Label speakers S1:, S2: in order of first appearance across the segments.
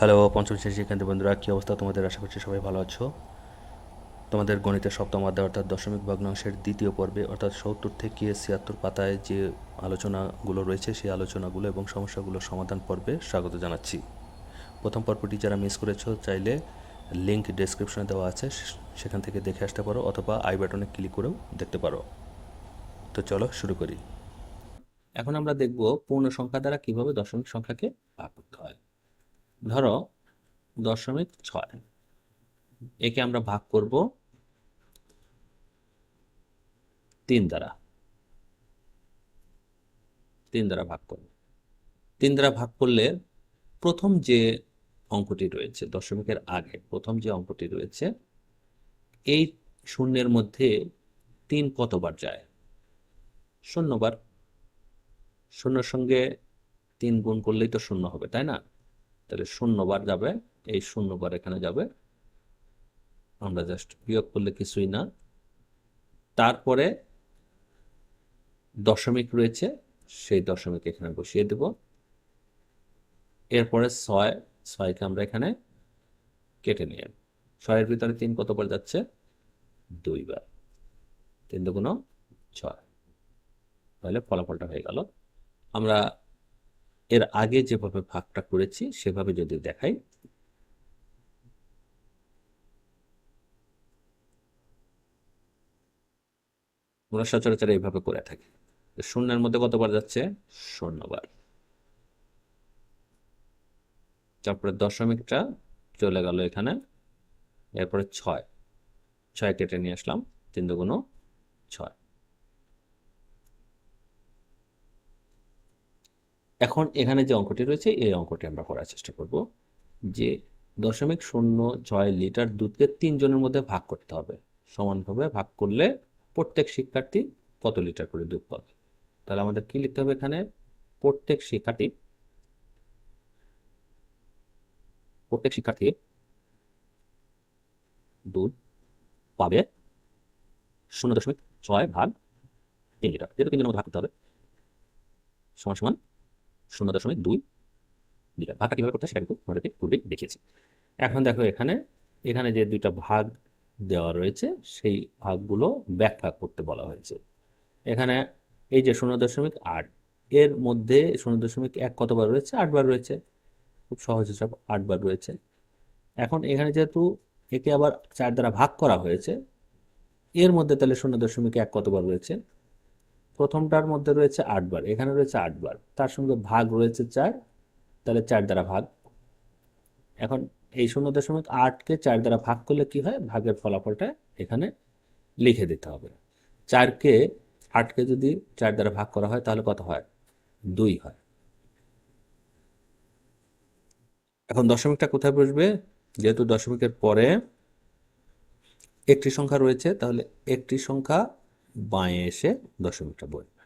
S1: Hello পঞ্চম শ্রেণীর শিক্ষার্থী বন্ধুরা, কী অবস্থা তোমাদের? আশা করছি সবাই ভালো আছো। তোমাদের গণিতের সপ্তম অধ্যায় অর্থাৎ দশমিক ভগ্নাংশের দ্বিতীয় পর্বে অর্থাৎ ৭০ থেকে ৭৬ পাতায় যে আলোচনাগুলো রয়েছে সেই আলোচনাগুলো এবং সমস্যাগুলোর সমাধান পর্বে স্বাগত জানাচ্ছি। প্রথম পর্বটি যারা মিস করেছো চাইলে লিঙ্ক ডেসক্রিপশনে দেওয়া আছে, সেখান থেকে দেখে আসতে পারো অথবা আই বাটনে ক্লিক করেও দেখতে পারো। তো চলো শুরু করি। এখন আমরা দেখব পূর্ণ সংখ্যা দ্বারা কিভাবে দশমিক সংখ্যাকে ভাগ করতে হয়। ধরো 0.6, একে আমরা ভাগ করব 3 দ্বারা। 3 দ্বারা ভাগ করব। 3 দ্বারা ভাগ করলে প্রথম যে অঙ্কটি রয়েছে দশমিকের আগে, প্রথম যে অঙ্কটি রয়েছে এই শূন্যের মধ্যে 3 কতবার যায়? 0 বার। শূন্যর সঙ্গে 3 গুণ করলেই তো 0 হবে, তাই না? তাহলে 0 বার যাবে, এই 0 বার এখানে যাবে, আমরা জাস্ট বিয়োগ করলে কিছুই না। তারপরে দশমিক রয়েছে, সেই দশমিক এখানে বসিয়ে দেব। এরপরে 6কে আমরা এখানে কেটে নিয়ে 6-এর ভিতরে 3 কতবার যাচ্ছে? 2 বার। 3 দুগুণ 6। তাহলে ফলাফলটা হয়ে গেল। আমরা এর আগে যেভাবে ভাগটা করেছি সেভাবে যদি দেখাই, আমরা সচরাচর এইভাবে করে থাকি। শূন্যের মধ্যে কতবার যাচ্ছে? 0 বার। তারপরে দশমিকটা চলে গেল এখানে, এরপরে 6 কেটে নিয়ে আসলাম, 3 দুগুণ 6। এখন এখানে যে অঙ্কটি রয়েছে এই অঙ্কটি আমরা করার চেষ্টা করব যে 0.06 লিটার দুধকে 3 জনের মধ্যে ভাগ করতে হবে। সমানভাবে ভাগ করলে প্রত্যেক শিক্ষার্থী কত লিটার করে দুধ পাবে? তাহলে আমাদের কি লিখতে হবে এখানে? প্রত্যেক শিক্ষার্থী দুধ পাবে 0.6 ভাগ 3 লিটার, যেহেতু 3 জনের মধ্যে ভাগ করতে হবে, সমান সমান 0.2 লিটার। ভাগটা কিভাবে করতে হয় সেটা কিন্তু তোমাদেরকে পূর্বেই দেখিয়েছি। এখন দেখো এখানে এখানে যে দুইটা ভাগ দেওয়া রয়েছে সেই ভাগগুলো ব্যাখ্যা করতে বলা হয়েছে। এখানে এই যে 0.8, এর মধ্যে 0.1 কতবার রয়েছে? 8 বার রয়েছে। খুব সহজ হিসাব, 8 বার রয়েছে। এখন এখানে যেহেতু একে আবার 4 দ্বারা ভাগ করা হয়েছে, এর মধ্যে তাহলে 0.1 কতবার রয়েছে? প্রথমটার মধ্যে রয়েছে 8 বার, এখানে রয়েছে 8 বার, তার সঙ্গে ভাগ রয়েছে 4, তাহলে 4 দ্বারা ভাগ। এখন এই 0.8কে 4 দ্বারা ভাগ করলে কি হয়? ভাগের ফলাফলটা এখানে লিখে দিতে হবে। 8কে যদি 4 দ্বারা ভাগ করা হয় তাহলে কত হয়? 2 হয়। এখন দশমিকটা কোথায় বসবে? যেহেতু দশমিকের পরে একটি সংখ্যা রয়েছে, তাহলে একটি সংখ্যা বাঁয়ে এসে দশমিকটা বসবে।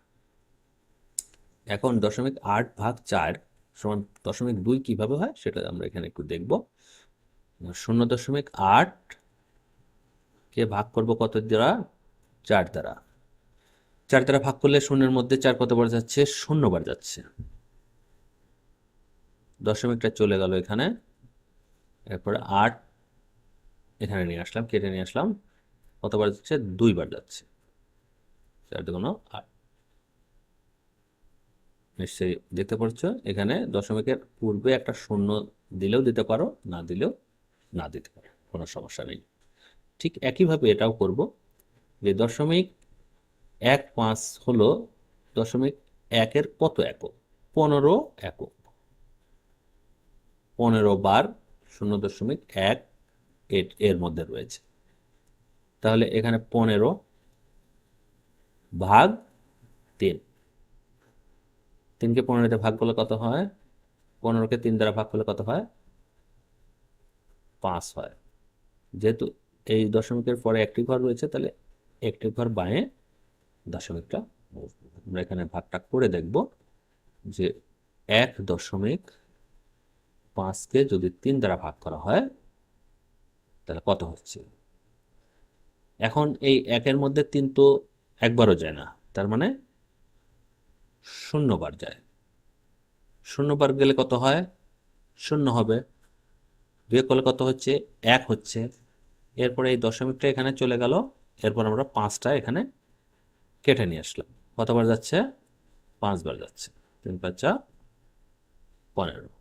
S1: এখন 0.8 ভাগ 4 সমান 0.2 কিভাবে হয় সেটা আমরা এখানে একটু দেখব। 0.8 কে ভাগ করব কত দ্বারা? 4 দ্বারা। 4 দ্বারা ভাগ করলে শূন্যের মধ্যে 4 কতবার যাচ্ছে? 0 বার যাচ্ছে। দশমিকটা চলে গেল এখানে, এরপরে 8 এখানে নিয়ে আসলাম, কেটে নিয়ে আসলাম, কতবার যাচ্ছে? 2 বার যাচ্ছে। 4 দুগুণ 8। নিশ্চয়ই দেখতে পাচ্ছ এখানে দশমিকের পূর্বে একটা শূন্য দিলেও দিতে পারো, না দিলেও না দিতে পারো, কোনো সমস্যা নেই। ঠিক একইভাবে এটাও করব যে 0.15 হলো 0.1-এর কত একক? 15 একক। 15 বার 0.1 এর মধ্যে রয়েছে। তাহলে এখানে 15 ভাগ 3। 3কে 15-তে ভাগ করলে কত হয়? 15কে 3 দ্বারা ভাগ করলে কত হয়? 5 হয়। যেহেতু এই দশমিকের পরে একটি ঘর রয়েছে, তাহলে একটি ঘর বাঁয়ে দশমিকটা বসবে। আমরা এখানে ভাগটা করে দেখব যে 1.5কে যদি 3 দ্বারা ভাগ করা হয় তাহলে কত হচ্ছে? এখন এই 1-এর মধ্যে 3 তো একবারও যায় না, তার মানে 0 বার যায়। 0 বার গেলে কত হয়? 0 হবে। বিয়োগ করলে কত হচ্ছে? 1 হচ্ছে। এরপরে এই দশমিকটা এখানে চলে গেল, এরপর আমরা 5টা এখানে কেটে নিয়ে আসলাম। কতবার যাচ্ছে? 5 বার যাচ্ছে। 3 5 যা 15।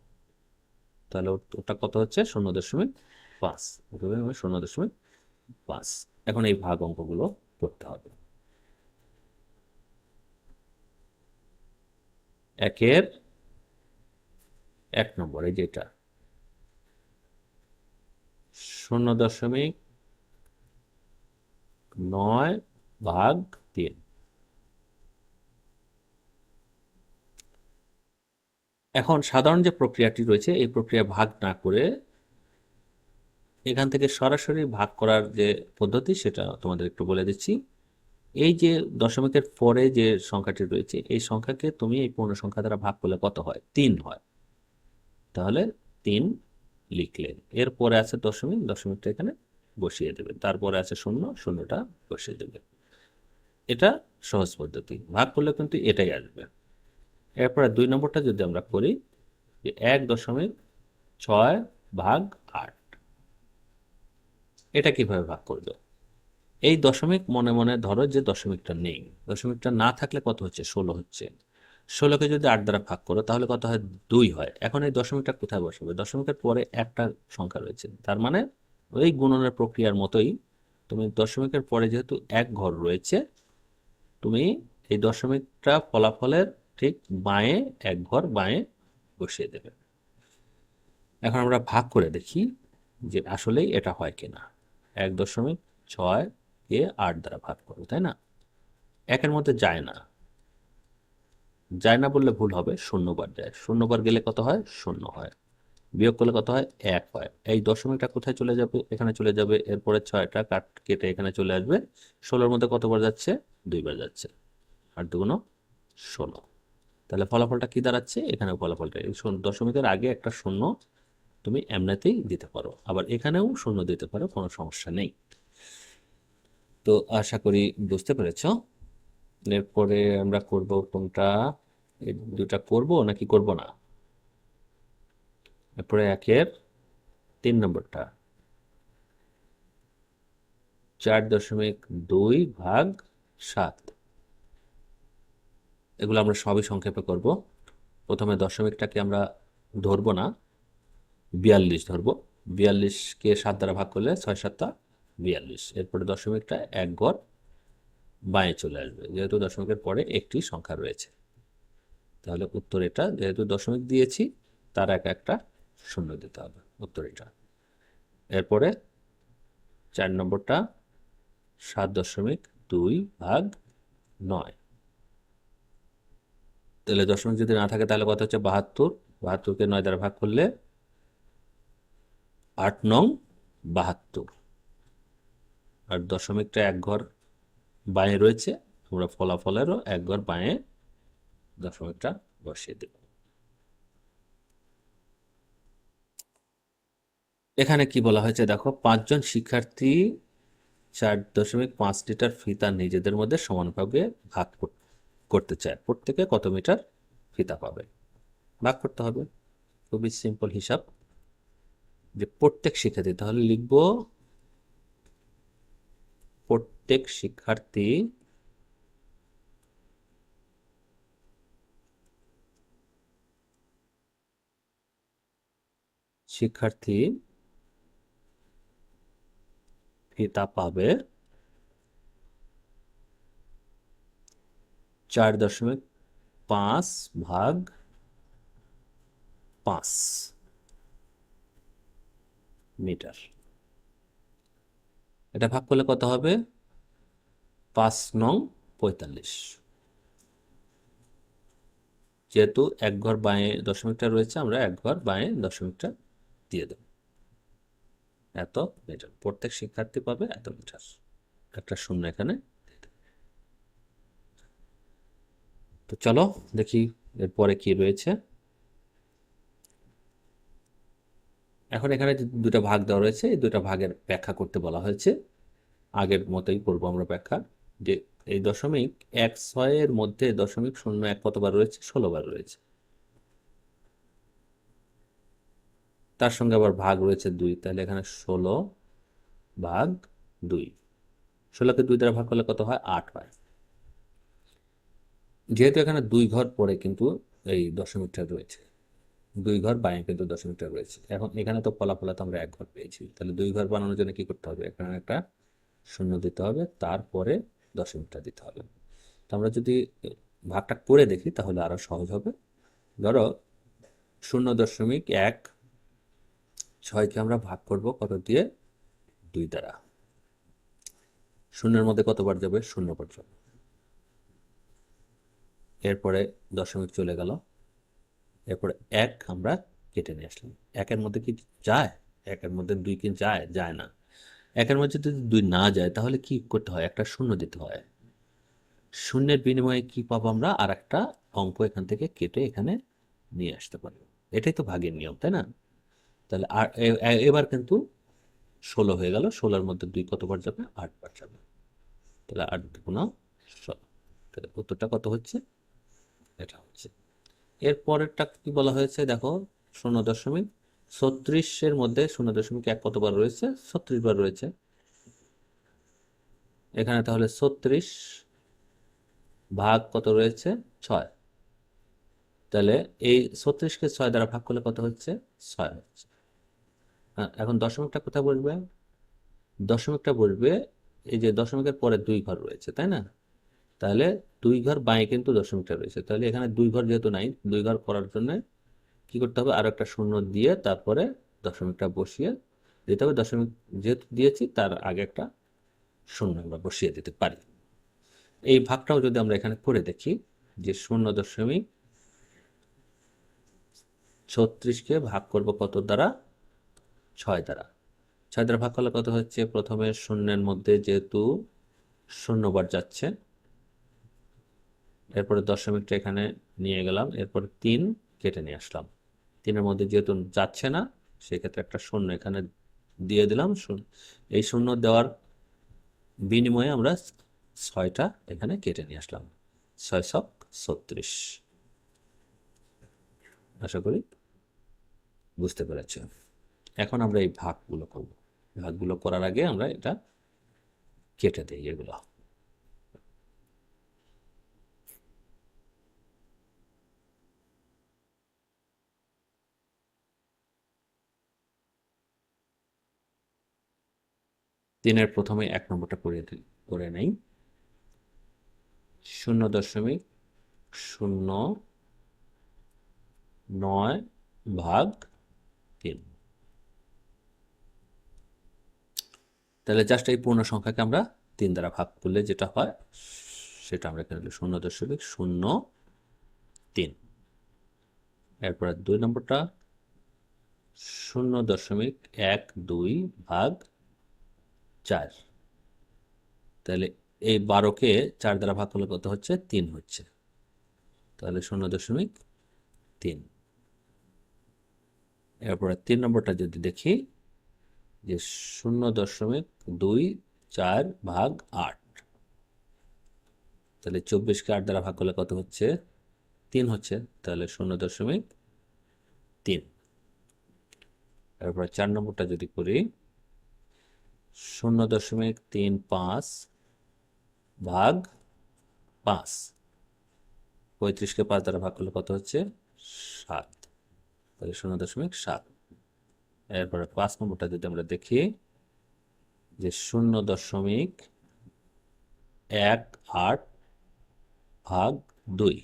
S1: তাহলে ওটা কত হচ্ছে? 0.5। 0.5। এখন এই ভাগ অঙ্কগুলো করতে হবে। 1-এর 1 নম্বর, এই যেটা 0.9 ভাগ 3। এখন সাধারণ যে প্রক্রিয়াটি রয়েছে, এই প্রক্রিয়া ভাগ না করে এখান থেকে সরাসরি ভাগ করার যে পদ্ধতি, সেটা তোমাদের একটু বলে দিচ্ছি। এই যে দশমিকের পরে যে সংখ্যাটি রয়েছে, এই সংখ্যাকে তুমি এই পূর্ণ সংখ্যা দ্বারা ভাগ করলে কত হয়? 3 হয়। তাহলে 3 লিখলেন। এরপরে আছে দশমিক, দশমিকটা এখানে বসিয়ে দেবে। তারপরে আছে শূন্য, শূন্যটা বসিয়ে দেবে। এটা সহজ পদ্ধতি। ভাগ করলে কিন্তু এটাই আসবে। এরপরে 2 নম্বরটা যদি আমরা করি, যে 1.6 ভাগ 8, এটা কিভাবে ভাগ করবে? এই দশমিক মনে মনে ধরো যে দশমিকটা নেই। দশমিকটা না থাকলে কত হচ্ছে? 16 হচ্ছে। 16কে যদি 8 দ্বারা ভাগ করো তাহলে কত হয়? 2 হয়। এখন এই দশমিকটা কোথায় বসাবে? দশমিকের পরে একটা সংখ্যা রয়েছে, তার মানে ওই গুণনের প্রক্রিয়ার মতোই তুমি দশমিকের পরে যেহেতু এক ঘর রয়েছে, তুমি এই দশমিকটা ফলাফলের ঠিক বাঁয়ে, এক ঘর বাঁয়ে বসিয়ে দেবে। এখন আমরা ভাগ করে দেখি যে আসলেই এটা হয় কিনা। 1.6 কে 8 দ্বারা ভাগ করো, তাই না? একের মধ্যে যায় না, যায় না বললে ভুল হবে, 0 বার যায়। 0 বার গেলে কত হয়? 0 হয়। বিয়োগ করলে কত হয়? 1 হয়। এই দশমিকটা কোথায় চলে যাবে? এখানে চলে যাবে। এরপরে 6টা কেটে এখানে চলে আসবে। 16-র মধ্যে কতবার যাচ্ছে? 2 বার যাচ্ছে। 8 2 16। তাহলে ফলাফলটা কি দাঁড়াচ্ছে? এখানে ফলাফলটা এই দশমিকের আগে একটা শূন্য তুমি এমনিতেই দিতে পারো, আবার এখানেও শূন্য দিতে পারো, কোনো সমস্যা নেই। তো আশা করি বুঝতে পেরেছো। এরপরে আমরা করব কোনটা? এই দুটা করব নাকি করব না? এরপরে 1-এর 3 নম্বরটা 4.2 ভাগ 7। এগুলো আমরা সবই সংক্ষেপে করব। প্রথমে দশমিকটাকে আমরা ধরবো না, 42 ধরবো। 42কে 7 দ্বারা ভাগ করলে 6 7 42। এরপরে দশমিকটা এক ঘর বাঁয়ে চলে আসবে, যেহেতু দশমিকের পরে একটি সংখ্যা রয়েছে। তাহলে উত্তর এটা। যেহেতু দশমিক দিয়েছি, তার একটা শূন্য দিতে হবে, উত্তর এটা। এরপরে 4 নম্বরটা 7.2 ভাগ 9। তাহলে দশমিক যদি না থাকে তাহলে কত হচ্ছে? 72। 72কে 9 দ্বারা ভাগ করলে 8 নং 72। আর দশমিকটা এক ঘর বাঁয়ে রয়েছে, আমরা ফলাফলেরও এক ঘর বাঁয়ে দশমিকটা বসিয়ে দেব। এখানে কি বলা হয়েছে দেখো, 5 জন শিক্ষার্থী 4.5 লিটার ফিতা নিজেদের মধ্যে সমানভাবে ভাগ করতে চায়। প্রত্যেকে কত মিটার ফিতা পাবে? ভাগ করতে হবে। খুবই সিম্পল হিসাব, যে প্রত্যেক শিক্ষার্থী, তাহলে লিখব প্রত্যেক শিক্ষার্থী শিক্ষার্থী ফিতা পাবে 4.5 ভাগ 5 মিটার। এটা ভাগ করলে কত হবে? 5 নং 45। যেহেতু এক ঘর বাঁয়ে দশমিকটা রয়েছে, আমরা এক ঘর বাঁয়ে দশমিকটা দিয়ে দেব। এত মিটার প্রত্যেক শিক্ষার্থী পাবে, এত মিটার। একটা শূন্য এখানে। তো চলো দেখি এরপরে কি রয়েছে। এখন এখানে যে দুটা ভাগ দেওয়া রয়েছে, এই দুটা ভাগের ব্যাখ্যা করতে বলা হয়েছে। আগের মতোই করবো আমরা ব্যাখ্যা, যে এই দশমিক 1-6-এর মধ্যে দশমিক 0-1 কতবার রয়েছে? 16 বার রয়েছে। তার সঙ্গে আবার ভাগ রয়েছে 2, তাহলে এখানে 16 ভাগ 2। 16কে 2 দ্বারা ভাগ করলে কত হয়? 8 হয়। যেহেতু এখানে 2 ঘর পরে কিন্তু এই দশমিকটা রয়েছে, 2 ঘর বাইরে কিন্তু দশমিকটা রয়েছে। এখন এখানে তো ফলাফলে তো আমরা 1 ঘর পেয়েছি, তাহলে 2 ঘর বানানোর জন্য কি করতে হবে? এখানে একটা শূন্য দিতে হবে, তারপরে দশমিকটা দিতে হবে। তো আমরা যদি ভাগটা করে দেখি তাহলে আরো সহজ হবে। ধরো 0.16কে আমরা ভাগ করব কত দিয়ে? 2 দ্বারা। শূন্যের মধ্যে কতবার যাবে? 0 বার যাবে। এরপরে দশমিক চলে গেল, এরপরে 1 আমরা কেটে নিয়ে আসলাম। 1-এর মধ্যে কি যায়? 1-এর মধ্যে 2 কি যায়? যায় না। 1-এর মধ্যে যদি 2 না যায় তাহলে কি করতে হয়? একটা শূন্য দিতে হয়। শূন্যের বিনিময়ে কি পাবো আমরা? আর একটা অঙ্ক এখান থেকে কেটে এখানে নিয়ে আসতে পারি। এটাই তো ভাগের নিয়ম, তাই না? তাহলে আর এবার কিন্তু 16 হয়ে গেল। 16-এর মধ্যে 2 কতবার যাবে? 8 বার যাবে। তাহলে 8 গুণা 16। তাহলে উত্তরটা কত হচ্ছে? এটা হচ্ছে। এর পরেরটা কি বলা হয়েছে দেখো, 0.36-এর মধ্যে 0.1 কতবার রয়েছে? 36 বার রয়েছে। এখানে তাহলে 36 ভাগ কত রয়েছে? 6। তাহলে এই 36কে 6 দ্বারা ভাগ করলে কত হচ্ছে? 6 হচ্ছে। হ্যাঁ, এখন দশমিকটা কোথায় বসবে? দশমিকটা বসবে এই যে দশমিকের পরে 2 ঘর রয়েছে, তাই না? তাহলে 2 ঘর বাঁয়ে কিন্তু দশমিকটা রয়েছে, তাহলে এখানে 2 ঘর যেহেতু নাই, 2 ঘর করার জন্য কি করতে হবে? আরো একটা শূন্য দিয়ে তারপরে দশমিকটা বসিয়ে দিতে হবে। দশমিক যেহেতু দিয়েছি তার আগে একটা শূন্য আমরা বসিয়ে দিতে পারি। এই ভাগটাও যদি আমরা এখানে করে দেখি যে 0.36কে ভাগ করব কত দ্বারা? 6 দ্বারা। 6 দ্বারা ভাগ করলে কত হচ্ছে? প্রথমে শূন্যের মধ্যে যেহেতু 0 বার যাচ্ছে, এরপরে দশমিকটা এখানে নিয়ে গেলাম, এরপর 3 কেটে নিয়ে আসলাম। 3-এর মধ্যে যেহেতু যাচ্ছে না, সেক্ষেত্রে একটা শূন্য এখানে দিয়ে দিলাম। এই শূন্য দেওয়ার বিনিময়ে আমরা 6টা এখানে কেটে নিয়ে আসলাম। 6×36। আশা করি বুঝতে পেরেছ। এখন আমরা এই ভাগগুলো করব। ভাগগুলো করার আগে আমরা এটা কেটে দিই এগুলো। তিনের প্রথমে 1 নম্বরটা করে নেই। 0.09 ভাগ 3। তাহলে জাস্ট এই পূর্ণ সংখ্যাকে আমরা 3 দ্বারা ভাগ করলে যেটা হয় সেটা আমরা এখানে 0.03। এরপর 2 নম্বরটা 0.12 ভাগ 4। তাহলে এই 12কে 4 দ্বারা ভাগ করলে কত হচ্ছে? 3 হচ্ছে। তাহলে 0.3। এরপরে 3 নম্বরটা যদি দেখি যে 0.24 ভাগ 8। তাহলে 24কে 8 দ্বারা ভাগ করলে কত হচ্ছে? 3 হচ্ছে। তাহলে 0.3। এরপর 4 নম্বরটা যদি করি 0.35 ভাগ 5। 35কে 5 দ্বারা ভাগ করলে কত হচ্ছে? 7। তাহলে 0.7। এরপরে 5 নম্বরটা যদি আমরা দেখি যে 0.18 ভাগ 2।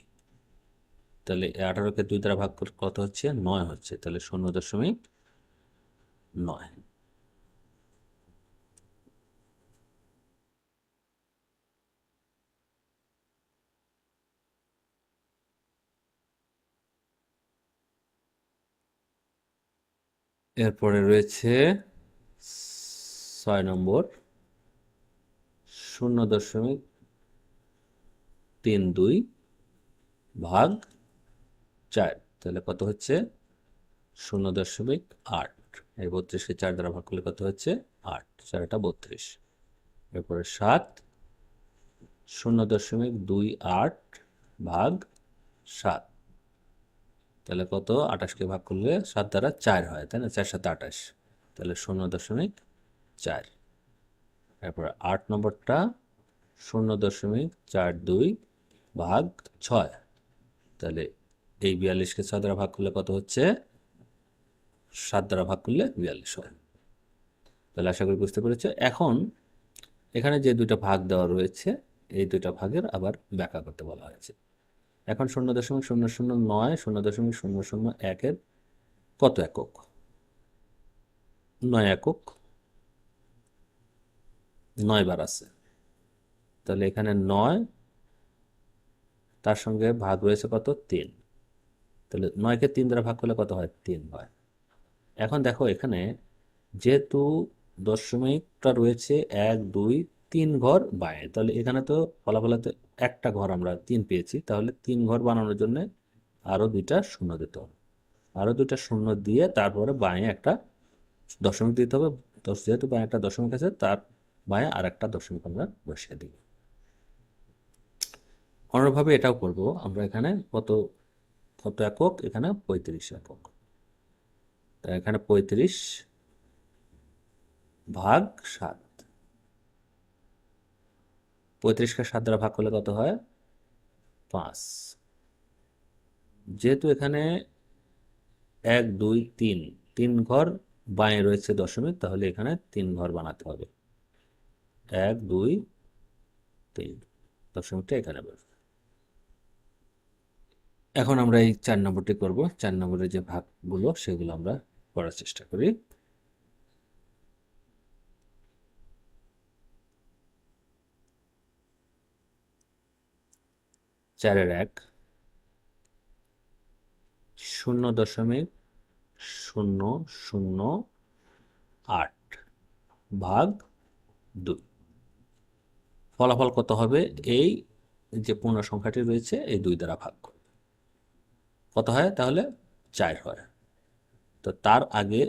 S1: তাহলে 18কে 2 দ্বারা ভাগ করলে কত হচ্ছে? 9 হচ্ছে। তাহলে 0.9। এরপরে রয়েছে 6 নম্বর 0.32 ভাগ 4। তাহলে কত হচ্ছে? 0.8। এই 32কে 4 দ্বারা ভাগ করলে কত হচ্ছে? 8। 4টা 32। এরপরে 7 0.28 ভাগ 7। তাহলে কত, 28কে ভাগ করলে 7 দ্বারা 4 হয়, তাই না? 4 7 28, তাহলে 0.4। তারপর 8 নম্বরটা 0.42 ভাগ 6, তাহলে এই 42কে 6 দ্বারা ভাগ করলে কত হচ্ছে, 7 দ্বারা ভাগ করলে 42 হয়। তাহলে আশা করি বুঝতে পেরেছ। এখন এখানে যে দুইটা ভাগ দেওয়া রয়েছে, এই দুইটা ভাগের আবার ব্যাখ্যা করতে বলা হয়েছে। এখন 0.009 0.001-এর কত একক? 9 একক, 9 বার আছে, তাহলে এখানে 9, তার সঙ্গে ভাগ রয়েছে কত, 3, তাহলে 9কে 3 দ্বারা ভাগ করলে কত হয়, 3 হয়। এখন দেখো এখানে যেহেতু দশমিকটা রয়েছে 1 2 3 ঘর বায়ে, তাহলে এখানে তো ফলাফলেতে একটা ঘর আমরা 3 পেয়েছি, তাহলে 3 ঘর বানানোর জন্য আরও 2টা শূন্য দিতে হবে, আরও 2টা শূন্য দিয়ে তারপরে বায়ে একটা দশমিক দিতে হবে। যেহেতু বায়ে একটা দশমিক আছে, তার বায়ে আর একটা দশমিক আমরা বসিয়ে দিই। অনুরূপভাবে এটাও করব আমরা। এখানে কত কত একক, এখানে 35 একক, তাই এখানে 35 ভাগ 7, 35কে 7 দ্বারা ভাগ করলে কত হয়, 5। যেহেতু এখানে 1 2 3 3 ঘর বাঁয়ে রয়েছে দশমিক, তাহলে এখানে 3 ঘর বানাতে হবে, 1 2 3, দশমিকটা এখানে বসবে। এখন আমরা এই 4 নম্বরটি করব। 4 নম্বরের যে ভাগগুলো সেগুলো আমরা করার চেষ্টা করি। 4-এর 1 0.008 ভাগ 2, ফলাফল কত হবে, এই যে পূর্ণ সংখ্যাটি রয়েছে এই 2 দ্বারা ভাগ করবে, কত হয়, তাহলে 4 হয়। তো তার আগে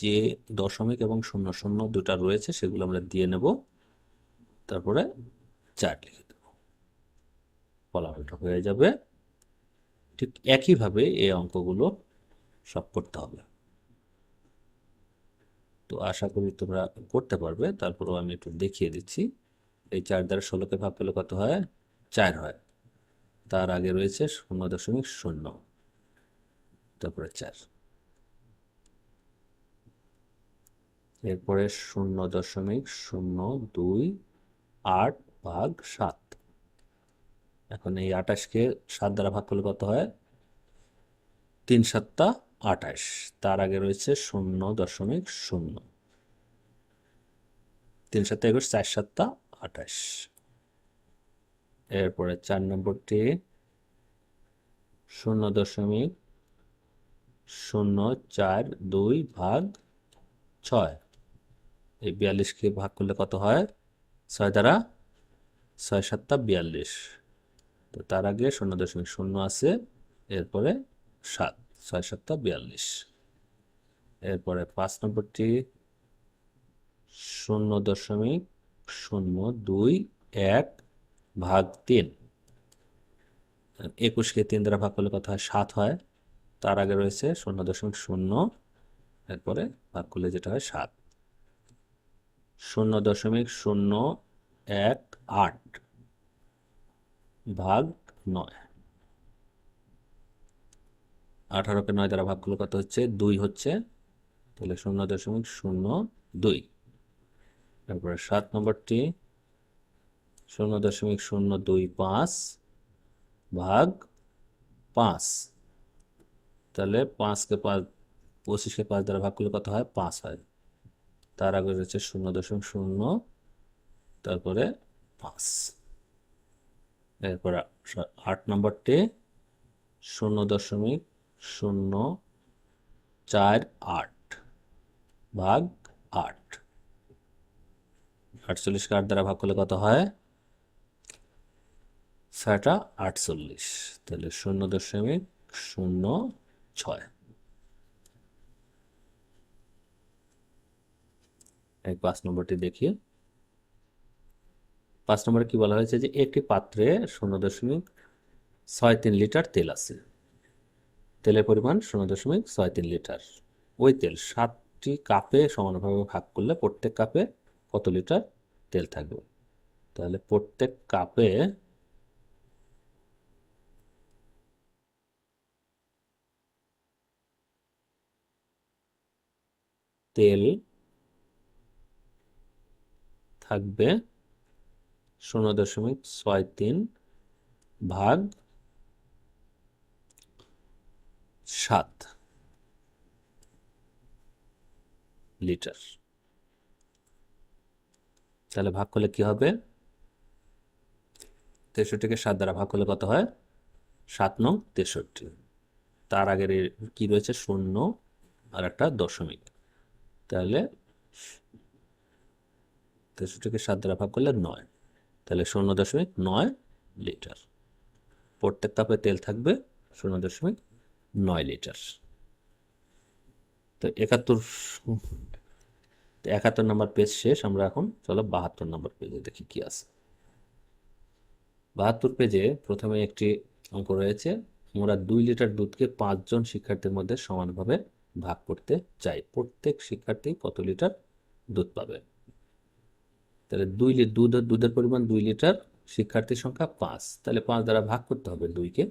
S1: যে দশমিক এবং শূন্য শূন্য দুটা রয়েছে সেগুলো আমরা দিয়ে নেব, তারপরে 4 লিখে দেব, ফলাফলটা হয়ে যাবে। ঠিক একইভাবে এই অঙ্কগুলো সব করতে হবে। তো আশা করি তোমরা করতে পারবে, তারপরেও আমি একটু দেখিয়ে দিচ্ছি। এই 4 দ্বারা 16কে ভাগ করলে কত হয়, 4 হয়, তার আগে রয়েছে 0.0, তারপরে 4, এরপরে 0.028 ভাগ 7। এখন এই 28কে 7 দ্বারা ভাগ করলে কত হয়, 3 7 28, তার আগে রয়েছে 0.0, 3 7 21, 4 7 28। এরপরে 4 নম্বরটি 0.042 ভাগ 6, এই 42কে ভাগ করলে কত হয়, 6 দ্বারা 6 7 42, তো তার আগে 0.0 আছে, এরপরে 7, 6 7 42। এরপরে 5 নম্বরটি 0.021 ভাগ 3, 21কে 3 দ্বারা ভাগ করলে কত হয়, 7 হয়, তার আগে রয়েছে 0.0, এরপরে ভাগ করলে যেটা হয় 7। 0.018 ভাগ 9, 18কে 9 দ্বারা ভাগ করলে কত হচ্ছে, 2 হচ্ছে, তাহলে 0.02। তারপরে 7 নম্বরটি 0.025 ভাগ 5, তাহলে 5কে 5, 25কে 5 দ্বারা ভাগ করলে কত হয়, 5 হয়, তার আগে রয়েছে 0.0, তারপরে 5। এরপরে 8 নম্বরটি 0.048 ভাগ 8, 48কে 8 দ্বারা ভাগ করলে কত হয়, 6টা 48, তাহলে 0.06। এই 5 নম্বরটি দেখি। 5 নম্বরে কি বলা হয়েছে, যে একটি পাত্রে 0.63 লিটার তেল আছে, তেলের পরিমাণ 0.63 লিটার। ওই তেল 7টি কাপে সমানভাবে ভাগ করলে প্রত্যেক কাপে কত লিটার তেল থাকবে? তাহলে প্রত্যেক কাপে তেল থাকবে 0.63 ভাগ 7 লিটার। তাহলে ভাগ করলে কি হবে? 63কে 7 দ্বারা ভাগ করলে কত হয়? 7 নং 63। তার আগের কি রয়েছে? শূন্য আর একটা দশমিক। তাহলে 63কে 7 দ্বারা ভাগ করলে 9। তাহলে 0.9 লিটার। প্রত্যেক কাপে তেল থাকবে 0.9 লিটার। তো 71 নম্বর পেজ শেষ। আমরা এখন চলো 72 নম্বর পেজে দেখি কি আছে। 72 পেজে প্রথমে একটি অঙ্ক রয়েছে। আমরা 2 লিটার দুধকে 5 জন শিক্ষার্থীর মধ্যে সমানভাবে ভাগ করতে চাই। প্রত্যেক শিক্ষার্থী কত লিটার দুধ পাবে? তাহলে দুধের পরিমাণ 2 লিটার, শিক্ষার্থীর সংখ্যা 5। তাহলে 5 দ্বারা ভাগ করতে হবে 2কে।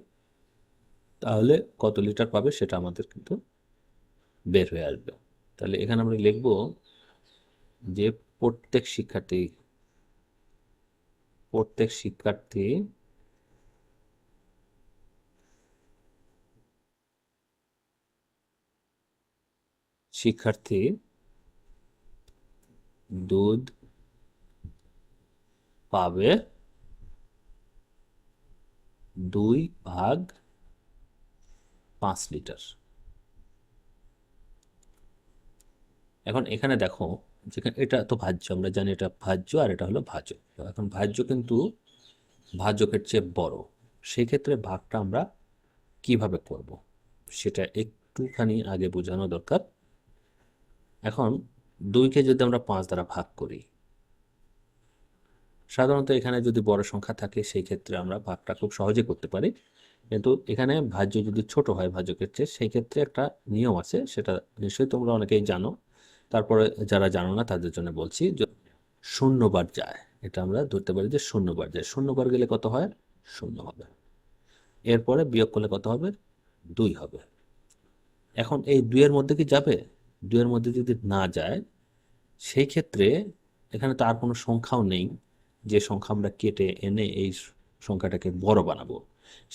S1: তাহলে কত লিটার পাবে সেটা আমাদের কিন্তু বের হয়ে আসবে। তাহলে এখানে আমরা লিখব যে প্রত্যেক শিক্ষার্থী দুধ পাবে 2/5 লিটার। এখন এখানে দেখো, যেখানে এটা তো ভাজ্য, আমরা জানি এটা ভাজ্য আর এটা হলো ভাজক। এখন ভাজ্য কিন্তু ভাজকের চেয়ে বড়, সেই ক্ষেত্রে ভাগটা আমরা কিভাবে করব সেটা একটুখানি আগে বোঝানো দরকার। এখন 2কে যদি আমরা 5 দ্বারা ভাগ করি, সাধারণত এখানে যদি বড় সংখ্যা থাকে সেই ক্ষেত্রে আমরা ভাগটা খুব সহজে করতে পারি। কিন্তু এখানে ভাজ্য যদি ছোট হয় ভাজকের চেয়ে, সেই ক্ষেত্রে একটা নিয়ম আছে, সেটা নিশ্চয়ই তোমরা অনেকেই জানো। তারপরে যারা জানো না তাদের জন্য বলছি, শূন্যবার যায়, এটা আমরা ধরতে পারি যে শূন্যবার যায়। শূন্যবার গেলে কত হয়? 0 হবে। এরপরে বিয়োগ করলে কত হবে? 2 হবে। এখন এই 2-এর মধ্যে কি যাবে? 2-এর মধ্যে যদি না যায়, সেই ক্ষেত্রে এখানে তো আর কোনো সংখ্যাও নেই যে সংখ্যা আমরা কেটে এনে এই সংখ্যাটাকে বড় বানাবো।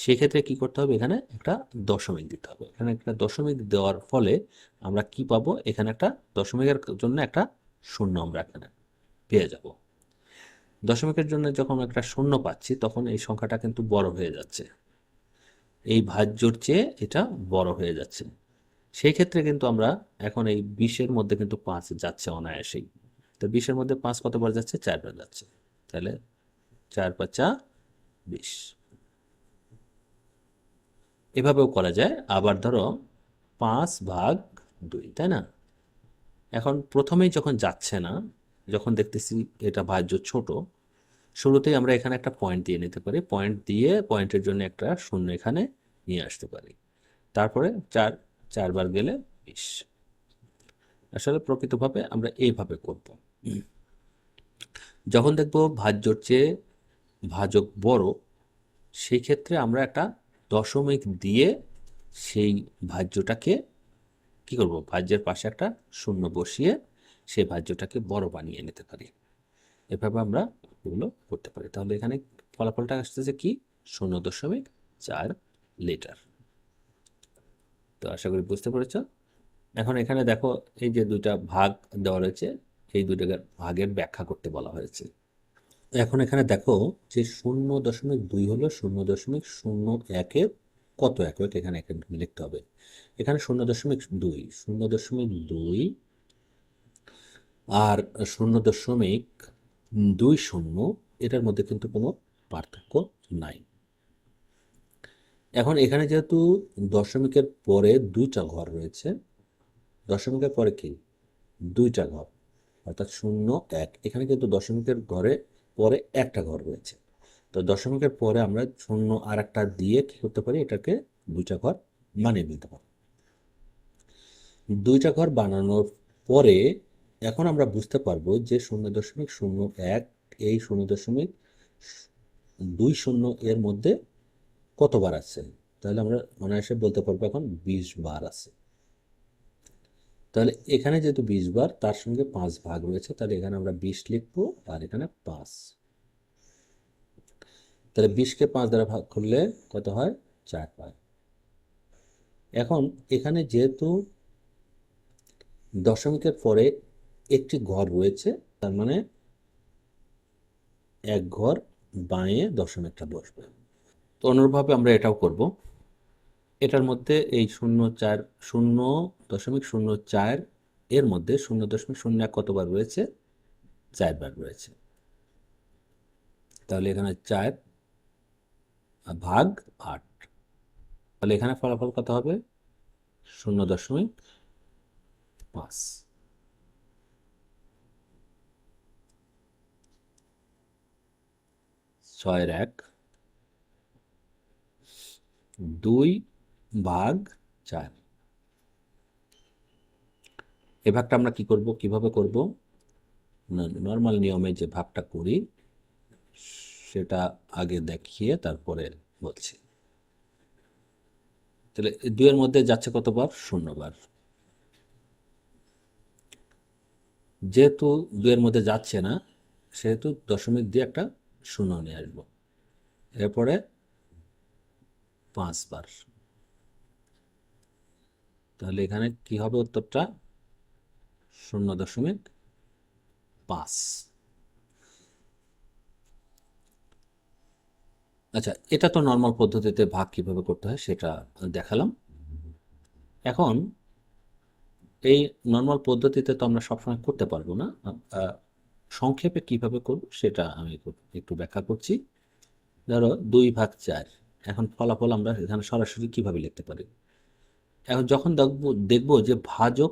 S1: সেক্ষেত্রে কি করতে হবে? এখানে একটা দশমিক দিতে হবে। এখানে একটা দশমিক দেওয়ার ফলে আমরা কি পাবো? এখানে একটা দশমিকের জন্য একটা শূন্য আমরা এখানে পেয়ে যাব। দশমিকের জন্য যখন একটা শূন্য পাচ্ছি, তখন এই সংখ্যাটা কিন্তু বড় হয়ে যাচ্ছে, এই ভাজ্যর চেয়ে এটা বড় হয়ে যাচ্ছে। সেই ক্ষেত্রে কিন্তু আমরা এখন এই 20-এর মধ্যে কিন্তু 5 যাচ্ছে অনায়াসেই। তো 20-এর মধ্যে 5 কতবার যাচ্ছে? 4 বার যাচ্ছে। তাহলে 4×5 = 20। এভাবেও করা যায়। আবার ধরো 5/2, তাই না? এখন প্রথমেই যখন যাচ্ছে না, যখন দেখতেছি এটা ভাজ্য ছোট, শুরুতেই আমরা এখানে একটা পয়েন্ট দিয়ে নিতে পারি। পয়েন্ট দিয়ে পয়েন্টের জন্য একটা শূন্য এখানে নিয়ে আসতে পারি। তারপরে 4 বার গেলে 20। আসলে প্রকৃতভাবে আমরা এইভাবে করব। যখন দেখব ভাজ্যর চেয়ে ভাজক বড়, সেই ক্ষেত্রে আমরা একটা দশমিক দিয়ে সেই ভাজ্যটাকে কি করব? ভাজ্যের পাশে একটা শূন্য বসিয়ে সেই ভাজ্যটাকে বড় বানিয়ে নিতে পারি। এভাবে আমরা এগুলো করতে পারি। তাহলে এখানে ফলাফলটা আসতেছে কি? 0.4 লিটার। তো আশা করি বুঝতে পেরেছ। এখন এখানে দেখো, এই যে 2টা ভাগ দেওয়া রয়েছে, এই 2টা ভাগের ব্যাখ্যা করতে বলা হয়েছে। এখন এখানে দেখো যে 0.2 হলো 0.01-এর কত একক, এখানে লিখতে হবে। এখানে 0.2 আর 0.20, এটার মধ্যে কিন্তু কোনো পার্থক্য নাই। এখন এখানে যেহেতু দশমিকের পরে 2টা ঘর রয়েছে, দশমিকের পরে কি 2টা ঘর, অর্থাৎ 0, 1, এখানে কিন্তু দশমিকের ঘরে পরে একটা ঘর রয়েছে। তো দশমিকের পরে আমরা শূন্য আর একটা দিয়ে কি করতে পারি? এটাকে 2টা ঘর বানিয়ে নিতে পারবো। দুইটা ঘর বানানোর পরে এখন আমরা বুঝতে পারবো যে 0.01 এই 0.20 এর মধ্যে কতবার আছে। তাহলে আমরা অনায়াসে বলতে পারবো এখন 20 বার আছে। তাহলে এখানে যেহেতু 20 বার, তার সঙ্গে 5 ভাগ রয়েছে, তাহলে এখানে আমরা 20 লিখবো আর এখানে 5। তাহলে 20কে 5 দ্বারা ভাগ করলে কত হয়? 4 হয়। এখন এখানে যেহেতু দশমিকের পরে একটি ঘর রয়েছে, তার মানে এক ঘর বাঁয়ে দশমিকটা বসবে। তো অনুরূপভাবে আমরা এটাও করব। এটার মধ্যে এই 0.04 এর মধ্যে 0.01 কতবার রয়েছে? 4 বার রয়েছে। তাহলে এখানে 4 ভাগ 8। তাহলে এখানে ফলাফল কত হবে? 0.5। 6-1 2 ভাগ 4। এই ভাগটা আমরা কিভাবে করব? নর্মাল নিয়মে যে ভাগটা করি সেটা আগে দেখিয়ে তারপরে বলছি। তাহলে 2 এর মধ্যে যাচ্ছে কতবার? 0 বার। যেহেতু 2 এর মধ্যে যাচ্ছে না, সেহেতু দশমিক দিয়ে একটা 0 নিয়ে আসবো। এরপরে 5 বার। তাহলে এখানে কি হবে উত্তরটা? 0.5। আচ্ছা, এটা তো নর্মাল পদ্ধতিতে ভাগ কিভাবে করতে হয় সেটা দেখালাম। এখন এই নর্মাল পদ্ধতিতে তো আমরা সবসময় করতে পারবো না। সংক্ষেপে কিভাবে করব সেটা আমি একটু ব্যাখ্যা করছি। ধরো 2 ভাগ 4। এখন ফলাফল আমরা এখানে সরাসরি কিভাবে লিখতে পারি? এখন যখন দেখবো যে ভাজক,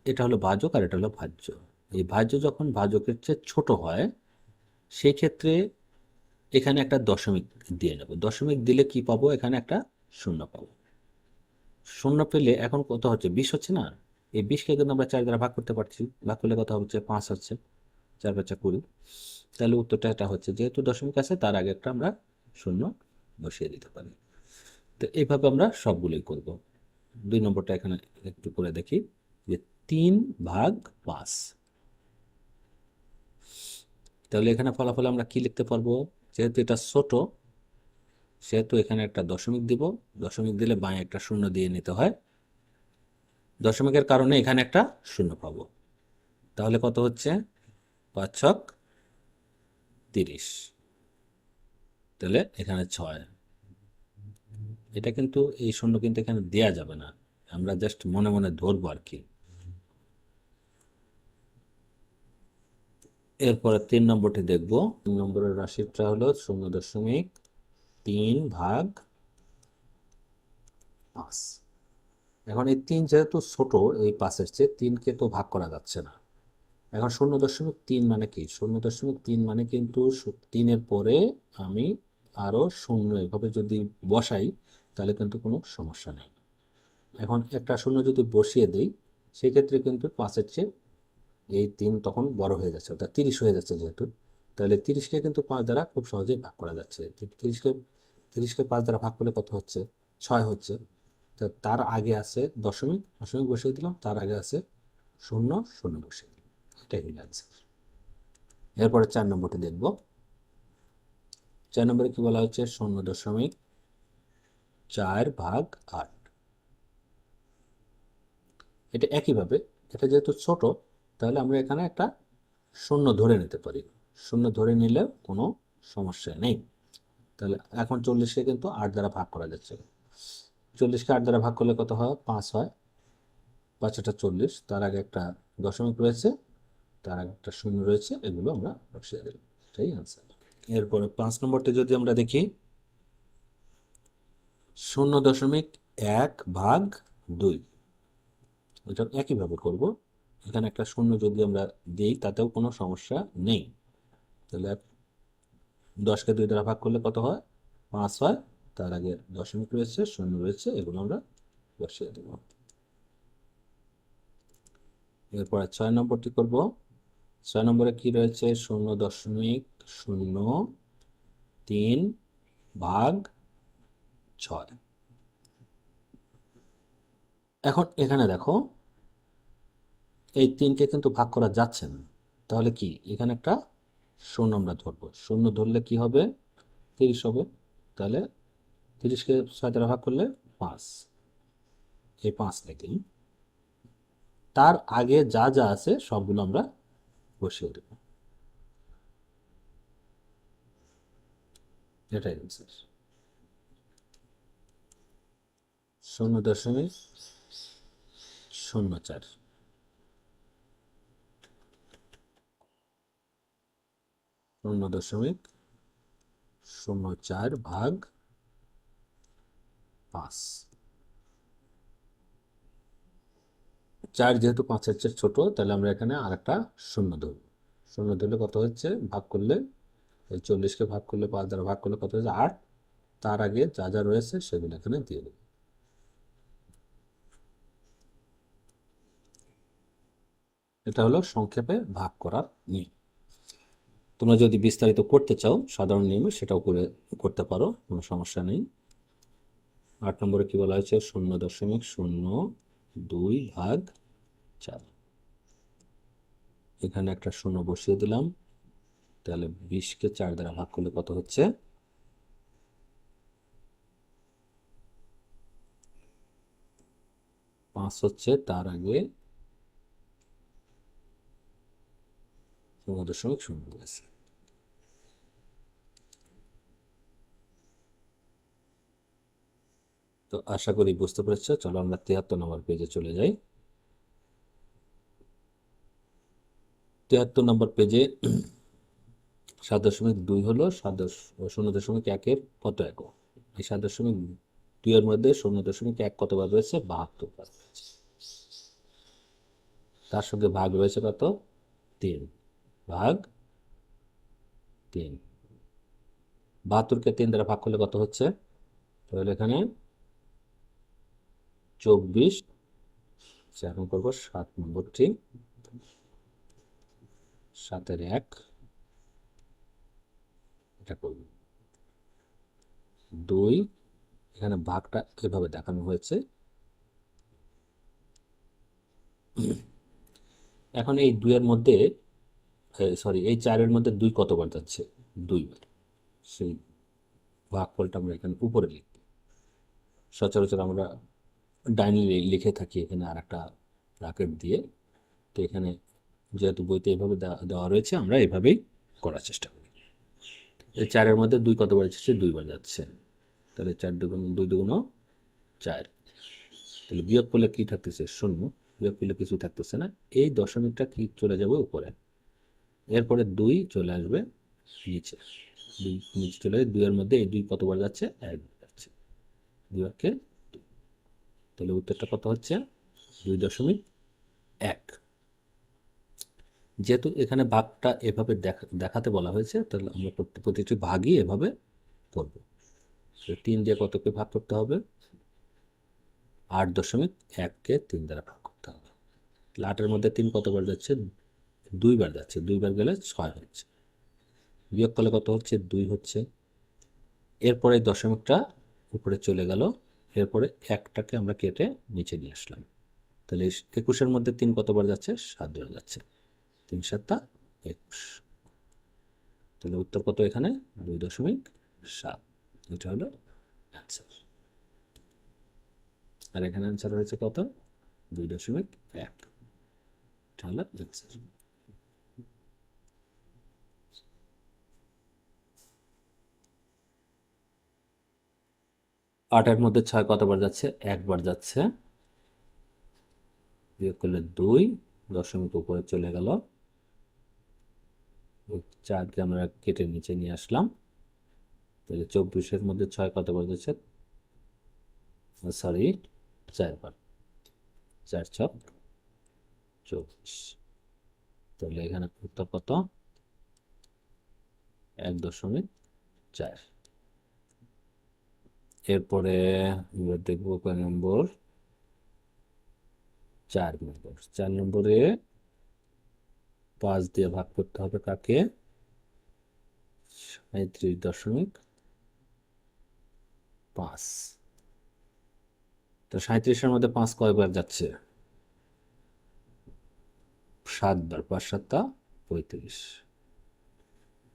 S1: এটা হলো ভাজক আর এটা হলো ভাজ্য। এই ভাজ্য যখন ভাজকের চেয়ে ছোট হয়, সেই ক্ষেত্রে এখানে একটা দশমিক দিয়ে নেব। দশমিক দিলে কি পাবো? এখানে একটা 0 পাবো। 0 পেলে এখন কত হচ্ছে? 20 হচ্ছে না? এই 20কে কিন্তু আমরা 4 দ্বারা ভাগ করতে পারছি। ভাগ করলে কত হচ্ছে? 5 হচ্ছে। 4-5 20। তাহলে উত্তরটা এটা হচ্ছে, যেহেতু দশমিক আছে তার আগে একটা আমরা 0 বসিয়ে দিতে পারি। তো এইভাবে আমরা সবগুলোই করব। 2 নম্বরটা এখানে একটু করে দেখি, যে 3 ভাগ 5। তাহলে এখানে ফলাফল আমরা কি লিখতে পারবো? যেহেতু এটা ছোট, সেহেতু এখানে একটা দশমিক দিব। দশমিক দিলে বাঁয়ে একটা 0 দিয়ে নিতে হয়। দশমিকের কারণে এখানে একটা 0 পাবো। তাহলে কত হচ্ছে? 5 × 30। তাহলে এখানে 6। এটা কিন্তু এই 0 কিন্তু এখানে দেয়া যাবে না, আমরা জাস্ট মনে মনে ধরবো আর কি। এরপরে 3 নম্বরটি দেখব। 3 নম্বরের রাশিটা হলো 0.3 ভাগ 5। এখন এই 3 যেহেতু ছোট, এই 5-এর চেয়ে 3কে তো ভাগ করা যাচ্ছে না। এখন 0.3 মানে কি? 0.3 মানে কিন্তু 3-এর পরে আমি আরো 0 এভাবে যদি বসাই, তাহলে কিন্তু কোনো সমস্যা নেই। এখন একটা 0 যদি বসিয়ে দিই, সেক্ষেত্রে কিন্তু 5-এর চেয়ে এই 3 তখন বড় হয়ে যাচ্ছে, অর্থাৎ 30 হয়ে যাচ্ছে যেহেতু। তাহলে 30কে কিন্তু 5 দ্বারা খুব সহজেই ভাগ করা যাচ্ছে। 30কে 5 দ্বারা ভাগ করলে কত হচ্ছে? 6 হচ্ছে। তো তার আগে আছে দশমিক, দশমিক বসিয়ে দিলাম, তার আগে আছে 0, 0 বসিয়ে দিলাম। এটাই হলো অ্যান্সার। এরপরে 4 নম্বরটি দেখব। 4 নম্বরে কি বলা হচ্ছে? 0.4 ভাগ 8। এটা একইভাবে, এটা যেহেতু ছোট, তাহলে আমরা এখানে একটা 0 ধরে নিতে পারি। 0 ধরে নিলে কোনো সমস্যা নেই। তাহলে এখন 40কে কিন্তু 8 দ্বারা ভাগ করা যাচ্ছে। 40কে 8 দ্বারা ভাগ করলে কত হয়? 5 হয়। 5 × 40, তার আগে একটা দশমিক রয়েছে, তার আগে একটা 0 রয়েছে, এগুলো আমরা বসিয়ে দিলাম। এটাই আনসার। এরপরে 5 নম্বরটি যদি আমরা দেখি, 0.1 ভাগ 2। এটা একইভাবে করব। এখানে একটা 0 যদি আমরা দিই, তাতেও কোনো সমস্যা নেই। তাহলে 10কে 2 দ্বারা ভাগ করলে কত হয়? 5 হয়। তার আগে দশমিক রয়েছে, শূন্য রয়েছে, এগুলো আমরা বসিয়ে দেব। এরপরে 6 নম্বরটি করব। 6 নম্বরে কি রয়েছে? 0.003 ভাগ 6। এখন এখানে দেখো এই 3কে কিন্তু ভাগ করা যাচ্ছে না, তাহলে কি এখানে একটা শূন্য আমরা ধরবো। শূন্য ধরলে কি হবে? 30 হবে। তাহলে 30কে 6 দ্বারা ভাগ করলে 5, এই 5 লিখি। তার আগে যা যা আছে সবগুলো আমরা বসিয়ে দেব। এটাই অ্যান্সার। 0.04। 0.04 ভাগ 5। 4 যেহেতু 5-এর চেয়ে ছোট, তাহলে আমরা এখানে আর একটা শূন্য ধরব। শূন্য ধরলে কত হচ্ছে? ভাগ করলে এই 40কে ভাগ করলে 5 দ্বারা ভাগ করলে কত হচ্ছে? 8। তার আগে যা যা রয়েছে সেগুলো এখানে দিয়ে দেব। এটা হলো সংক্ষেপে ভাগ করার নিয়ম। তোমরা যদি বিস্তারিত করতে চাও সাধারণ নিয়মে, সেটাও করতে পারো, কোনো সমস্যা নেই। 8 নম্বরে কি বলা হয়েছে? 0.02 ভাগ 4। এখানে একটা শূন্য বসিয়ে দিলাম। তাহলে 20কে 4 দ্বারা ভাগ করলে কত হচ্ছে? 5 হচ্ছে। তার আগে 0.0 দিয়েছে। তো আশা করি বুঝতে পেরেছ। চলো আমরা 73 নম্বর পেজে চলে যাই। 73 নম্বর পেজে 7.2 হলো 0.1-এর কত একক? এই 7.2 এর মধ্যে 0.1 কতবার রয়েছে? 72 বার রয়েছে। তার সঙ্গে ভাগ রয়েছে কত? 3 ভাগ 3। 72কে 3 দ্বারা ভাগ করলে কত হচ্ছে? তাহলে এখানে 24। এখন করবো 7 নম্বরটি। 7-এর 1 এটা করব। 2, এখানে ভাগটা এভাবে দেখানো হয়েছে। এখন এই 2-এর মধ্যে, সরি, এই 4-এর মধ্যে 2 কতবার যাচ্ছে? 2 বার। সেই ভাগফলটা আমরা এখানে উপরে লিখব। সচরাচর আমরা ডাইনে লিখে থাকি এখানে আর একটা ব্র্যাকেট দিয়ে। তো এখানে যেহেতু বইতে এভাবে দেওয়া রয়েছে, আমরা এভাবেই করার চেষ্টা করি। এই 4-এর মধ্যে 2 কতবার যাচ্ছে? 2 বার যাচ্ছে। তাহলে 4 দুগুণ 2 দুগুণ 4। তাহলে বিয়োগ করলে কি থাকতেছে? 0। বিয়োগ করলে কিছু থাকতেছে না। এই দশমিকটা কি চলে যাবে উপরে। এরপরে 2 চলে আসবে নিচে। 2 নিচে চলে আসবে। 2-এর মধ্যে এই 2 কতবার যাচ্ছে? 1 যাচ্ছে। 2 একে 2। তাহলে উত্তরটা কত হচ্ছে? 2.1। যেহেতু এখানে ভাগটা এভাবে দেখাতে বলা হয়েছে, তাহলে আমরা প্রতিটি ভাগই এভাবে করব। 3 দিয়ে কতকে ভাগ করতে হবে? 8.1কে 3 দ্বারা ভাগ করতে হবে। 8-এর মধ্যে 3 কতবার যাচ্ছে? 2 বার যাচ্ছে। 2 বার গেলে 6 হচ্ছে। বিয়োগ করলে কত হচ্ছে? 2 হচ্ছে। এরপরে দশমিকটা উপরে চলে গেল। এরপরে 1টাকে আমরা কেটে নিচে নিয়ে আসলাম। তাহলে 21-এর মধ্যে 3 কতবার যাচ্ছে? 7 বার যাচ্ছে। 3 7 21। তাহলে উত্তর কত এখানে? 2.7। এটা হলো অ্যান্সার। আর এখানে অ্যান্সার হয়েছে কত? 2.1। এটা হলো অ্যান্সার। 8-এর মধ্যে 6 কতবার যাচ্ছে? 1 বার যাচ্ছে। বিয়োগ করলে 2, দশমিক উপরে চলে গেল। 4কে আমরা কেটে নিচে নিয়ে আসলাম। তাহলে 24-এর মধ্যে 6 কতবার যাচ্ছে? সরি, 4 বার। 4 ছক 24। তাহলে এখানে উত্তর কত? 1.4। এরপরে আমরা দেখবো কয় নম্বর, 4 নম্বর। 4 নম্বরে 5 দিয়ে ভাগ করতে হবে কাকে, 37.5। তো 37-এর মধ্যে 5 কয়বার যাচ্ছে, 7 বার, 5 7 35।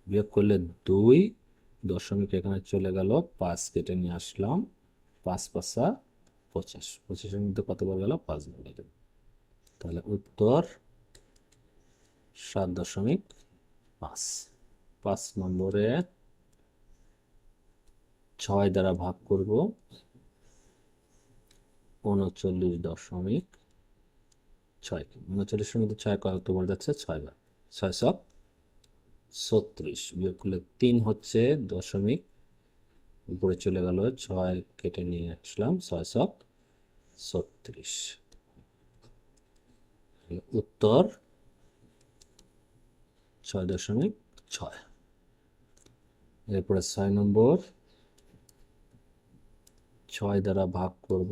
S1: বিয়োগ করলে 2, দশমিক এখানে চলে গেল, 5 কেটে নিয়ে আসলাম, 5 5 25, 25-এর মধ্যে কতবার গেল, 5 বার গেল। তাহলে উত্তর 7.5। 5 নম্বরে 6 দ্বারা ভাগ করব 39.6। 39-এর মধ্যে 6 কতবার যাচ্ছে, 6 বার, 636। বিয়োগ করলে 3 হচ্ছে দশমিক, উপরে চলে গেল, 6 কেটে নিয়ে আসলাম, 636। উত্তর 6.6। এরপরে 6 নম্বর, 6 দ্বারা ভাগ করব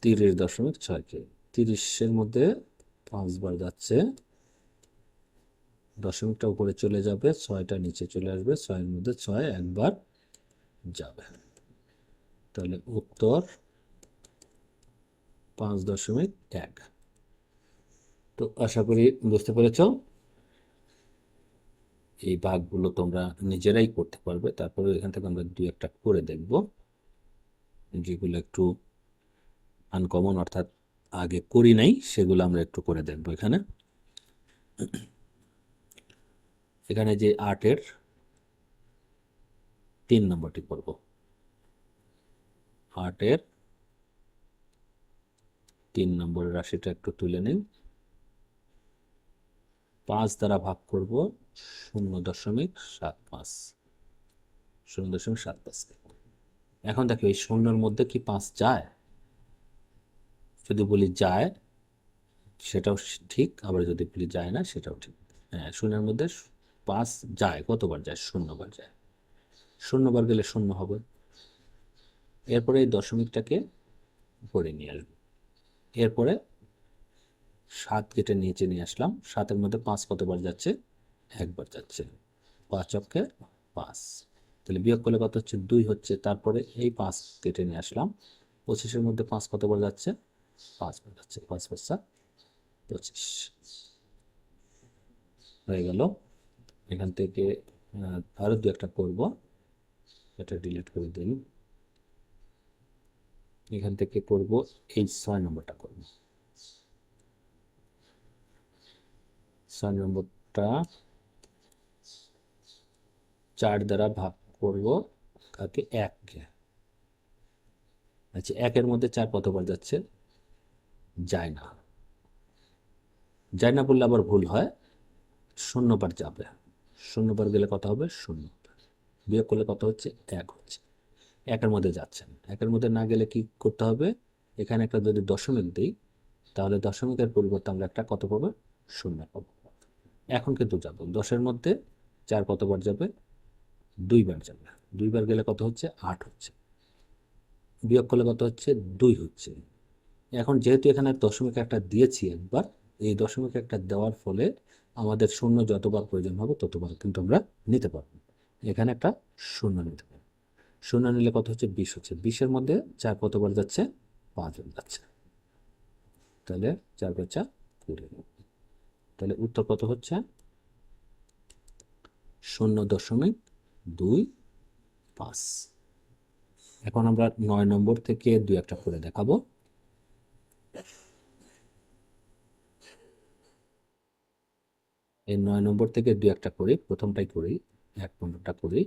S1: 30.6কে। 30-এর মধ্যে 5 বার যাচ্ছে, দশমিকটা উপরে চলে যাবে, 6টা নিচে চলে আসবে, 6-এর মধ্যে 6 একবার যাবে। তাহলে উত্তর 5.1। তো আশা করি বুঝতে পেরেছ। এই ভাগগুলো তোমরা নিজেরাই করতে পারবে। তারপরে এখান থেকে আমরা 2-1টা করে দেখব, যেগুলো একটু আনকমন, অর্থাৎ আগে করি নাই, সেগুলো আমরা একটু করে দেখব। এখানে যে 8-এর 3 নম্বরটি করব। 8-এর 3 নম্বরের রাশিটা একটু তুলে নিন। 5 দ্বারা ভাগ করব 0.75। 0.75। এখন দেখো এই শূন্যের মধ্যে কি 5 যায়? যদি বলি যায়, সেটাও ঠিক, আবার যদি বলি যায় না, সেটাও ঠিক। হ্যাঁ, শূন্যের মধ্যে 5 যায়, কতবার যায়, 0 বার যায়। 0 বার গেলে 0 হবে। এরপরে এই দশমিকটাকে উপরে নিয়ে আসবো। এরপরে 7 কেটে নিচে নিয়ে আসলাম, 7-এর মধ্যে 5 কতবার যাচ্ছে, একবার যাচ্ছে, 5 অক্ষে 5। তাহলে বিয়োগ করলে কত হচ্ছে, 2 হচ্ছে। তারপরে এই 5 কেটে নিয়ে আসলাম, 25-এর মধ্যে 5 কতবার যাচ্ছে, 5 বার যাচ্ছে, 5 5 25 হয়ে গেল। এখান থেকে আরো 2-1টা করব, এটা ডিলিট করে দিন। এখান থেকে করব এই 6 নম্বরটা করব। 6 নম্বরটা 4 দ্বারা ভাগ করব কাকে, 1কে। আচ্ছা, 1-এর মধ্যে 4 কতবার যাচ্ছে, যায় না। যায় না বললে আবার ভুল হয়, 0 বার যাবে। 0 বার গেলে কত হবে, 0। বিয়োগ করলে কত হচ্ছে, 1 হচ্ছে। 1-এর মধ্যে যাচ্ছে না। 1-এর মধ্যে না গেলে কি করতে হবে, এখানে একটা যদি দশমিক দিই, তাহলে দশমিকের পরিবর্তে আমরা একটা কত পাবো, 0 পাবো। এখন কিন্তু যাবো 10-এর মধ্যে 4 কতবার যাবে, 2 বার যাবে। 2 বার গেলে কত হচ্ছে, 8 হচ্ছে। বিয়োগ করলে কত হচ্ছে, 2 হচ্ছে। এখন যেহেতু এখানে দশমিক একটা দিয়েছি একবার, এই দশমিক একটা দেওয়ার ফলে আমাদের 0 যতবার প্রয়োজন হবে ততবার কিন্তু আমরা নিতে পারবো। এখানে একটা 0 নিতে পারবো। 0 নিলে কত হচ্ছে, 20 হচ্ছে। 20-এর মধ্যে 4 কতবার যাচ্ছে, 5 বার যাচ্ছে। তাহলে 4 5 20। তাহলে উত্তর কত হচ্ছে, 0.25। এখন আমরা 9 নম্বর থেকে 2-1টা করে দেখাবো। এই 9 নম্বর থেকে 2-1টা করি, প্রথমটাই করি, 1 নম্বরটা করি।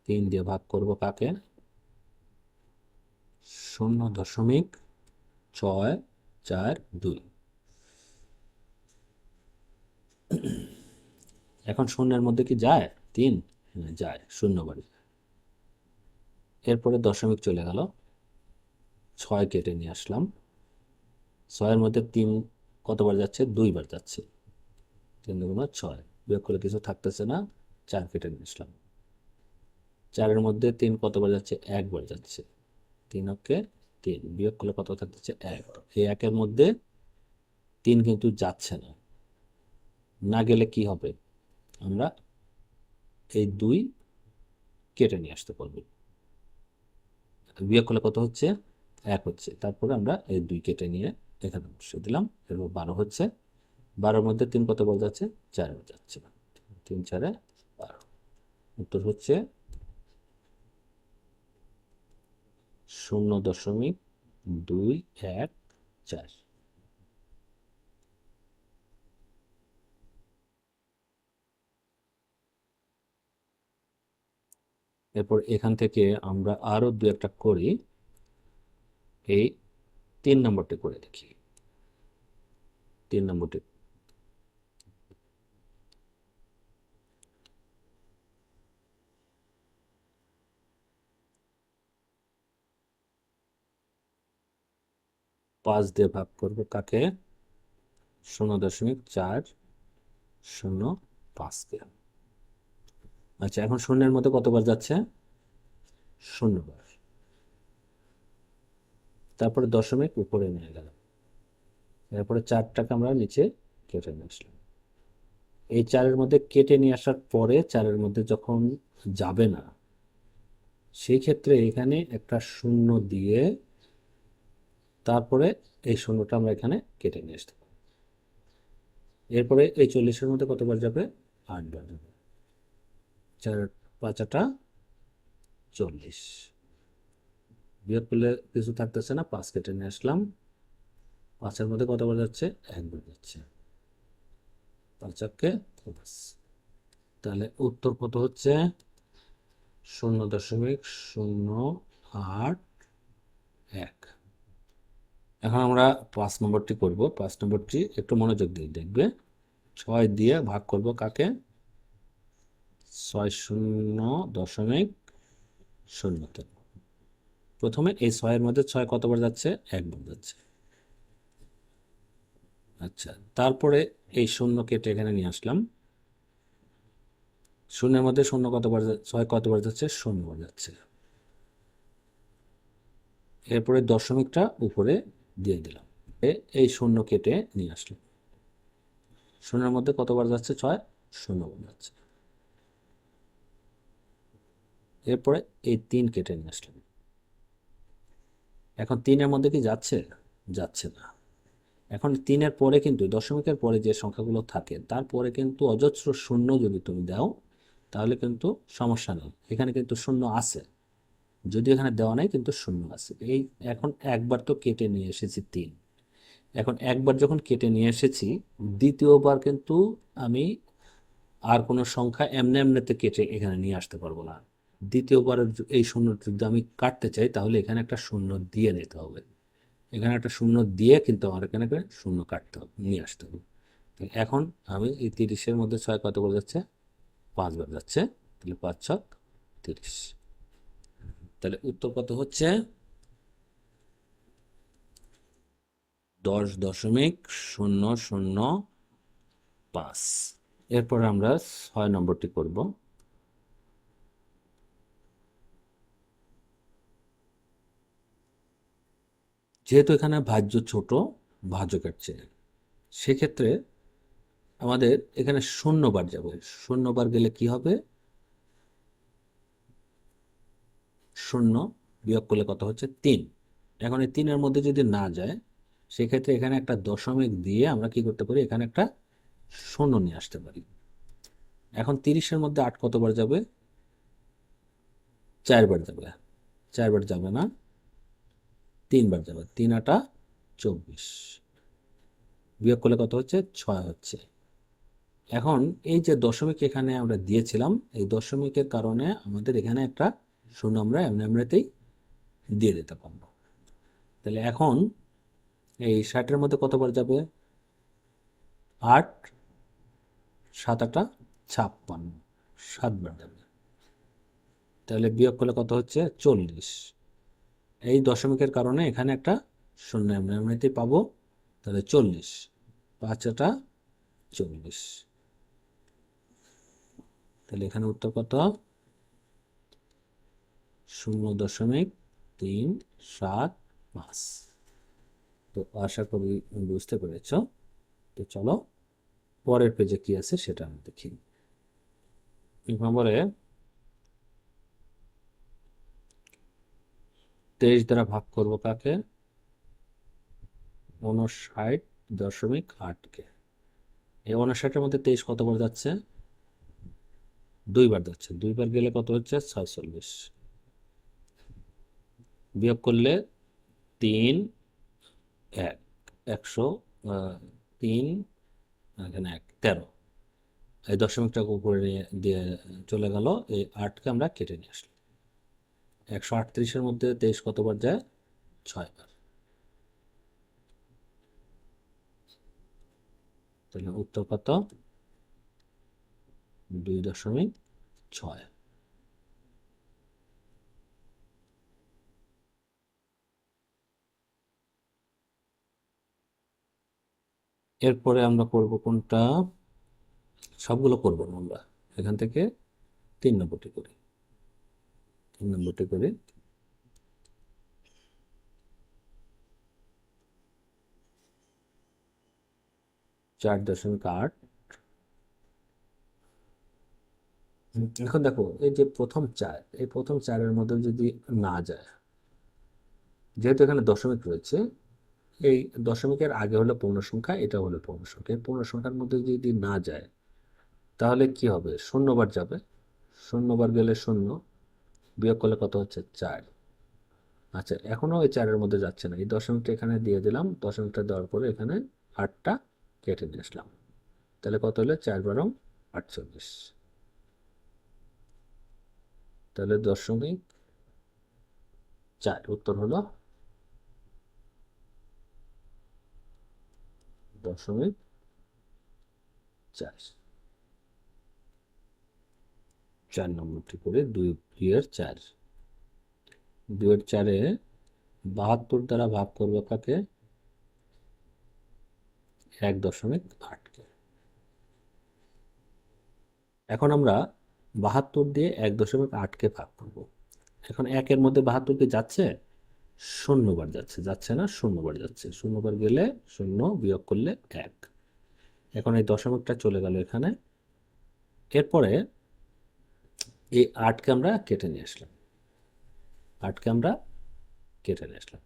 S1: 3 দিয়ে ভাগ করব কাকে, 0.642। এখন 0-এর মধ্যে কি যায়, 3? হ্যাঁ, যায়, 0 বার। এরপরে দশমিক চলে গেল, 6 কেটে নিয়ে আসলাম, 6-এর মধ্যে 3 কতবার যাচ্ছে, 2 বার যাচ্ছে, 3 2 6। বিয়োগ করলে কিছু থাকতেছে না, 4 কেটে নিয়ে আসলাম, 4-এর মধ্যে 3 কতবার যাচ্ছে? একবার যাচ্ছে। 3 অক্ষে 3, বিয়োগ করলে কত থাকতেছে? 1। এই 1-এর মধ্যে 3 কিন্তু যাচ্ছে না, না গেলে কি হবে? আমরা এই 2 কেটে নিয়ে আসতে পারবো। বিয়োগ করলে কত হচ্ছে? 1 হচ্ছে। তারপরে আমরা এই 2 কেটে নিয়ে এখানে বসিয়ে দিলাম। এরপর 12 হচ্ছে। 12-এর মধ্যে 3 কতবার যাচ্ছে? 4 বার যাচ্ছে। 3 4-এ 12। উত্তর হচ্ছে 0.214। এরপর এখান থেকে আমরা আরো 2-একটা করি। এই 3 নম্বরটি করে দেখি। 3 নম্বরটি 5 দিয়ে ভাগ করব কাকে? 0.405কে। আচ্ছা, এখন শূন্যের মধ্যে কতবার যাচ্ছে? 0 বার। তারপরে দশমিক উপরে নিয়ে গেলাম। এরপরে 4টাকে আমরা নিচে কেটে নিয়ে আসলাম। এই 4-এর মধ্যে কেটে নিয়ে আসার পরে 4-এর মধ্যে যখন যাবে না, সেই ক্ষেত্রে এখানে একটা 0 দিয়ে তারপরে এই 0টা আমরা এখানে কেটে নিয়ে আসতে পারি। এরপরে এই 40-এর মধ্যে কতবার যাবে? 8 বার যাবে। 4 5-টা 40। বিয়োগ করলে কিছু থাকতেছে না, 5 কেটে নিয়ে আসলাম। 5-এর মধ্যে কতবার যাচ্ছে? 1 বার যাচ্ছে। 5 একে 5। তাহলে উত্তর কত হচ্ছে? 0.081। এখন আমরা 5 নম্বরটি করব। 5 নম্বরটি একটু মনোযোগ দিয়ে দেখবে। 6 দিয়ে ভাগ করব কাকে? 60.0তে। প্রথমে এই 6-এর মধ্যে 6 কতবার যাচ্ছে? 1 বার যাচ্ছে। আচ্ছা, তারপরে এই 0 কেটে এখানে নিয়ে আসলাম। 0-এর মধ্যে 0 কতবার 6 কতবার যাচ্ছে? 0 বার যাচ্ছে। এরপরে দশমিকটা উপরে দিয়ে দিলাম। এই 0 কেটে নিয়ে আসলাম। 0-এর মধ্যে কতবার যাচ্ছে? 6 0 বার যাচ্ছে। এরপরে এই 3 কেটে নিয়ে আসলাম। এখন 3-এর মধ্যে কি যাচ্ছে? যাচ্ছে না। এখন 3-এর পরে কিন্তু দশমিকের পরে যে সংখ্যাগুলো থাকে তারপরে কিন্তু অজস্র শূন্য যদি তুমি দাও তাহলে কিন্তু সমস্যা নেই। এখানে কিন্তু 0 আছে, যদি এখানে দেওয়া নাই কিন্তু 0 আছে। এই এখন একবার তো কেটে নিয়ে এসেছি 3। এখন একবার যখন কেটে নিয়ে এসেছি, দ্বিতীয়বার কিন্তু আমি আর কোনো সংখ্যা এমনি এমনিতে কেটে এখানে নিয়ে আসতে পারবো না। দ্বিতীয়বার এই 0 যদি আমি কাটতে চাই তাহলে এখানে একটা 0 দিয়ে নিতে হবে। এখানে একটা 0 দিয়ে কিন্তু আমার এখানে একটা 0 কাটতে হবে, নিয়ে আসতে হবে। এখন আমি এই 30-এর মধ্যে 6 কত করে যাচ্ছে? 5 বার যাচ্ছে। তাহলে 5 ছক 30। তাহলে উত্তর কত হচ্ছে? 10.005। এরপর আমরা 6 নম্বরটি করব। যেহেতু এখানে ভাজ্য ছোট ভাজকের চেয়ে, সেক্ষেত্রে আমাদের এখানে 0 বার যাবে। 0 বার গেলে কি হবে? 0 বিয়োগ করলে কত হচ্ছে? 3। এখন এই 3-এর মধ্যে যদি না যায়, সেক্ষেত্রে এখানে একটা দশমিক দিয়ে আমরা কি করতে পারি? এখানে একটা 0 নিয়ে আসতে পারি। এখন 30-এর মধ্যে 8 কতবার যাবে? 4 বার যাবে। 4 বার যাবে না, 3 বার যাবে। 3 8 24। বিয়োগ করলে কত হচ্ছে? 6 হচ্ছে। এখন এই যে দশমিক এখানে আমরা দিয়েছিলাম, এই দশমিকের কারণে আমাদের এখানে একটা 0 আমরা এমনিতেই দিয়ে দিতে পারবো। তাহলে এখন এই 60-এর মধ্যে কতবার যাবে? 8 7 8 56, 7 বার যাবে। তাহলে বিয়োগ করলে কত হচ্ছে? 40। এই দশমিকের কারণে এখানে একটা 0 এমনিতেই পাবো। তাহলে 40, 5 8 40। তাহলে এখানে উত্তর কত? 0.375। তো আশা করি বুঝতে পেরেছ। তো চলো পরের পেজে কি আছে সেটা আমি দেখি। 23 দ্বারা ভাগ করব কাকে? 59.8কে। এই 59-এর মধ্যে 23 কতবার যাচ্ছে? 2বার যাচ্ছে। 2বার গেলে কত হচ্ছে? 46। বিয়োগ করলে 3 1 100 3 এখানে 1 13। এই দশমিকটাকে উপরে দিয়ে চলে গেল। এই 8কে আমরা কেটে নিয়ে আসলাম। 138-এর মধ্যে 23 কতবার যায়? 6বার। তাহলে উত্তর কত? 2.6। এরপরে আমরা করব কোনটা? সবগুলো করব না আমরা, এখান থেকে 3 নম্বরটি করি। 3 নম্বরটি করি। 4.8। এখন দেখো এই যে প্রথম 4, এই প্রথম 4-এর মধ্যে যদি না যায়, যেহেতু এখানে দশমিক রয়েছে, এই দশমিকের আগে হলো পূর্ণ সংখ্যা, এটা হলো পূর্ণ সংখ্যা, এই পূর্ণ সংখ্যার মধ্যে যদি না যায় তাহলে কি হবে? 0বার যাবে। 0বার গেলে 0, বিয়োগ করলে কত হচ্ছে? 4। আচ্ছা, এখনো ওই 4-এর মধ্যে যাচ্ছে না। এই দশমিকটা এখানে দিয়ে দিলাম। দশমিকটা দেওয়ার পরে এখানে 8টা কেটে নিয়ে আসলাম। তাহলে কত হলো? 4 × 48। তাহলে 0.4 উত্তর হলো 0.4। 4 নম্বরটি করে 2-4। 2-4-এ 72 দ্বারা ভাগ করবো কাকে? 1.8কে। এখন আমরা 72 দিয়ে 1.8কে ভাগ করব। এখন 1-এর মধ্যে 72 কি যাচ্ছে? 0বার যাচ্ছে। যাচ্ছে না? 0বার যাচ্ছে। 0বার গেলে 0, বিয়োগ করলে 1। এখন এই দশমিকটা চলে গেল এখানে। এরপরে এই 8কে আমরা কেটে নিয়ে আসলাম। 8কে আমরা কেটে নিয়ে আসলাম।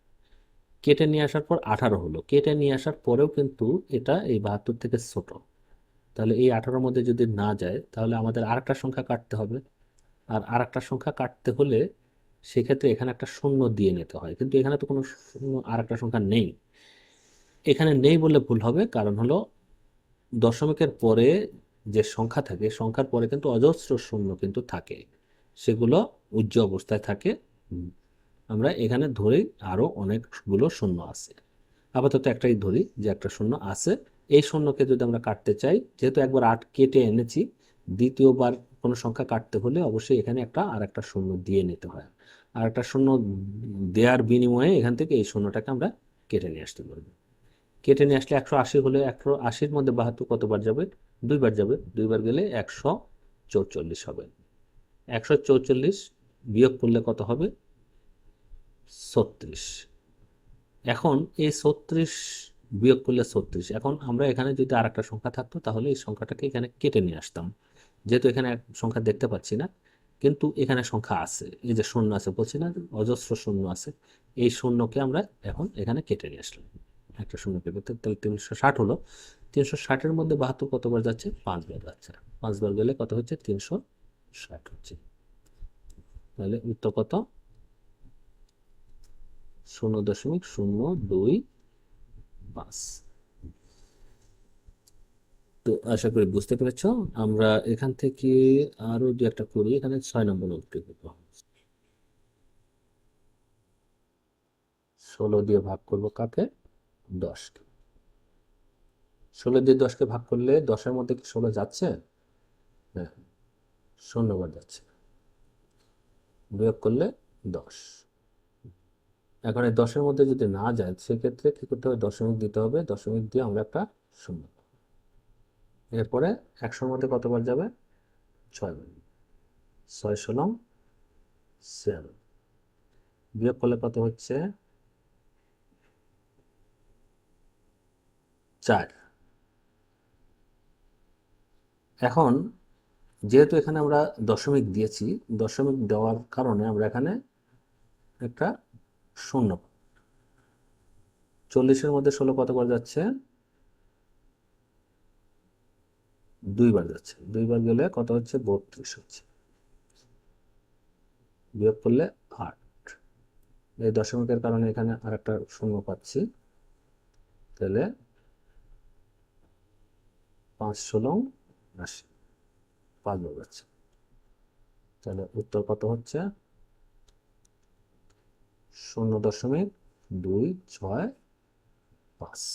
S1: কেটে নিয়ে আসার পর 18 হলো। কেটে নিয়ে আসার পরেও কিন্তু এটা এই 72 থেকে ছোট। তাহলে এই 18-এর মধ্যে যদি না যায় তাহলে আমাদের আরেকটা সংখ্যা কাটতে হবে। আর আরেকটা সংখ্যা কাটতে হলে সেক্ষেত্রে এখানে একটা শূন্য দিয়ে নিতে হয়, কিন্তু এখানে তো কোনো শূন্য আরেকটা সংখ্যা নেই। এখানে নেই বললে ভুল হবে, কারণ হলো দশমিকের পরে যে সংখ্যা থাকে, সংখ্যার পরে কিন্তু অজস্র শূন্য কিন্তু থাকে, সেগুলো উজ্জ্ব অবস্থায় থাকে। আমরা এখানে ধরি আরো অনেকগুলো শূন্য আছে। আপাতত একটাই ধরি যে একটা শূন্য আছে। এই শূন্যকে যদি আমরা কাটতে চাই, যেহেতু একবার 8 কেটে এনেছি, দ্বিতীয়বার কোনো সংখ্যা কাটতে হলে অবশ্যই এখানে আর একটা শূন্য দিয়ে নিতে হয়। আর একটা শূন্য দেওয়ার বিনিময়ে এখান থেকে এই শূন্যটাকে আমরা কেটে নিয়ে আসতে পারবো। কেটে নিয়ে আসলে 180 হলে 180-র মধ্যে 72 কতবার যাবে? 2বার যাবে। 2বার গেলে 144 হবে। 144 বিয়োগ করলে কত হবে? 36। এখন এই 36 বিয়োগ করলে 36, এখন আমরা এখানে যদি আর একটা সংখ্যা থাকতো তাহলে এই সংখ্যাটাকে এখানে কেটে নিয়ে আসতাম। যেহেতু এখানে সংখ্যা দেখতে পাচ্ছি না, কিন্তু এখানে সংখ্যা আছে, এই যে শূন্য আছে বলছি না, অজস্র শূন্য আছে। এই শূন্যকে আমরা এখন এখানে কেটে নিয়ে আসলাম। একটা শূন্য কেটে, তাহলে 360 হলো। 360-এর মধ্যে 72 কতবার যাচ্ছে? 5বার যাচ্ছে। 5বার গেলে কত হচ্ছে? 360 হচ্ছে। তাহলে উত্তর কত? 0.025। তো আশা করি বুঝতে পেরেছ। আমরা এখান থেকে আরো দু একটা করি। এখানে 6 নম্বর উত্তর করবো। 16 দিয়ে ভাগ করব কাকে? 10কে। 16 দিয়ে 10কে ভাগ করলে 10-এর মধ্যে কি 16 যাচ্ছে? হ্যাঁ, 0বার যাচ্ছে। বিয়োগ করলে 10। এখন এই 10-এর মধ্যে যদি না যায় সেক্ষেত্রে কি করতে হবে? দশমিক দিতে হবে। দশমিক দিয়ে আমরা একটা শূন্য। এরপরে 100-এর মধ্যে কতবার যাবে? 6বার। 6 × 16 7।
S2: বিয়োগ করলে কত হচ্ছে 4। এখন যেহেতু এখানে আমরা দশমিক দিয়েছি, দশমিক দেওয়ার কারণে আমরা এখানে একটা শূন্য, 40-এর মধ্যে 16 কতবার যাচ্ছে, 2বার যাচ্ছে, 2বার গেলে কত হচ্ছে 32 হচ্ছে, বিয়োগ করলে 8। এই দশমিকের কারণে এখানে আর একটা শূন্য পাচ্ছি, তাহলে 5-16-80, 5বার যাচ্ছে, তাহলে উত্তর কত হচ্ছে 0.265।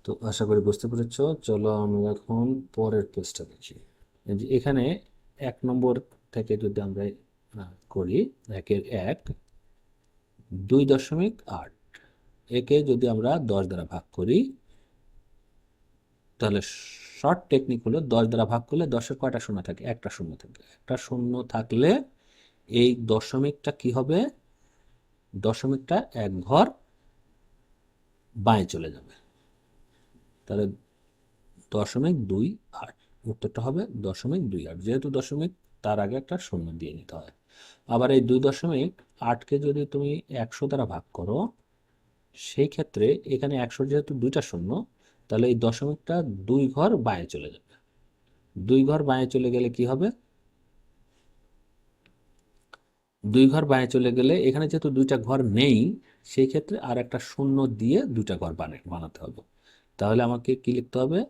S2: তো আশা করি বুঝতে পেরেছ। চলো আমরা এখন পরের পেজটা দেখি। এখানে 1 নম্বর থেকে যদি আমরা করি, 1-এর 1, 2.8, একে যদি আমরা 10 দ্বারা ভাগ করি, তাহলে শর্ট টেকনিক হলো 10 দ্বারা ভাগ করলে 10-এর কয়টা শূন্য থাকে, একটা শূন্য থাকে। একটা শূন্য থাকলে এই দশমিকটা কি হবে, দশমিকটা এক ঘর বাঁয়ে চলে যাবে, তাহলে 0.28, উত্তরটা হবে 0.28। যেহেতু দশমিক, তার আগে একটা শূন্য দিয়ে নিতে হয়। আবার এই 2.8কে যদি তুমি 100 দ্বারা ভাগ করো, সেই ক্ষেত্রে এখানে 100 যেহেতু 2টা শূন্য, তাহলে এই দশমিকটা 2 ঘর বাঁয়ে চলে যাবে। 2 ঘর বাঁয়ে চলে গেলে কি হবে, 2 ঘর বাঁয়ে চলে গেলে এখানে যেহেতু 2টা ঘর নেই, সেই ক্ষেত্রে আর একটা শূন্য দিয়ে 2টা ঘর বানাতে হবে। তাহলে আমাকে কি লিখতে হবে,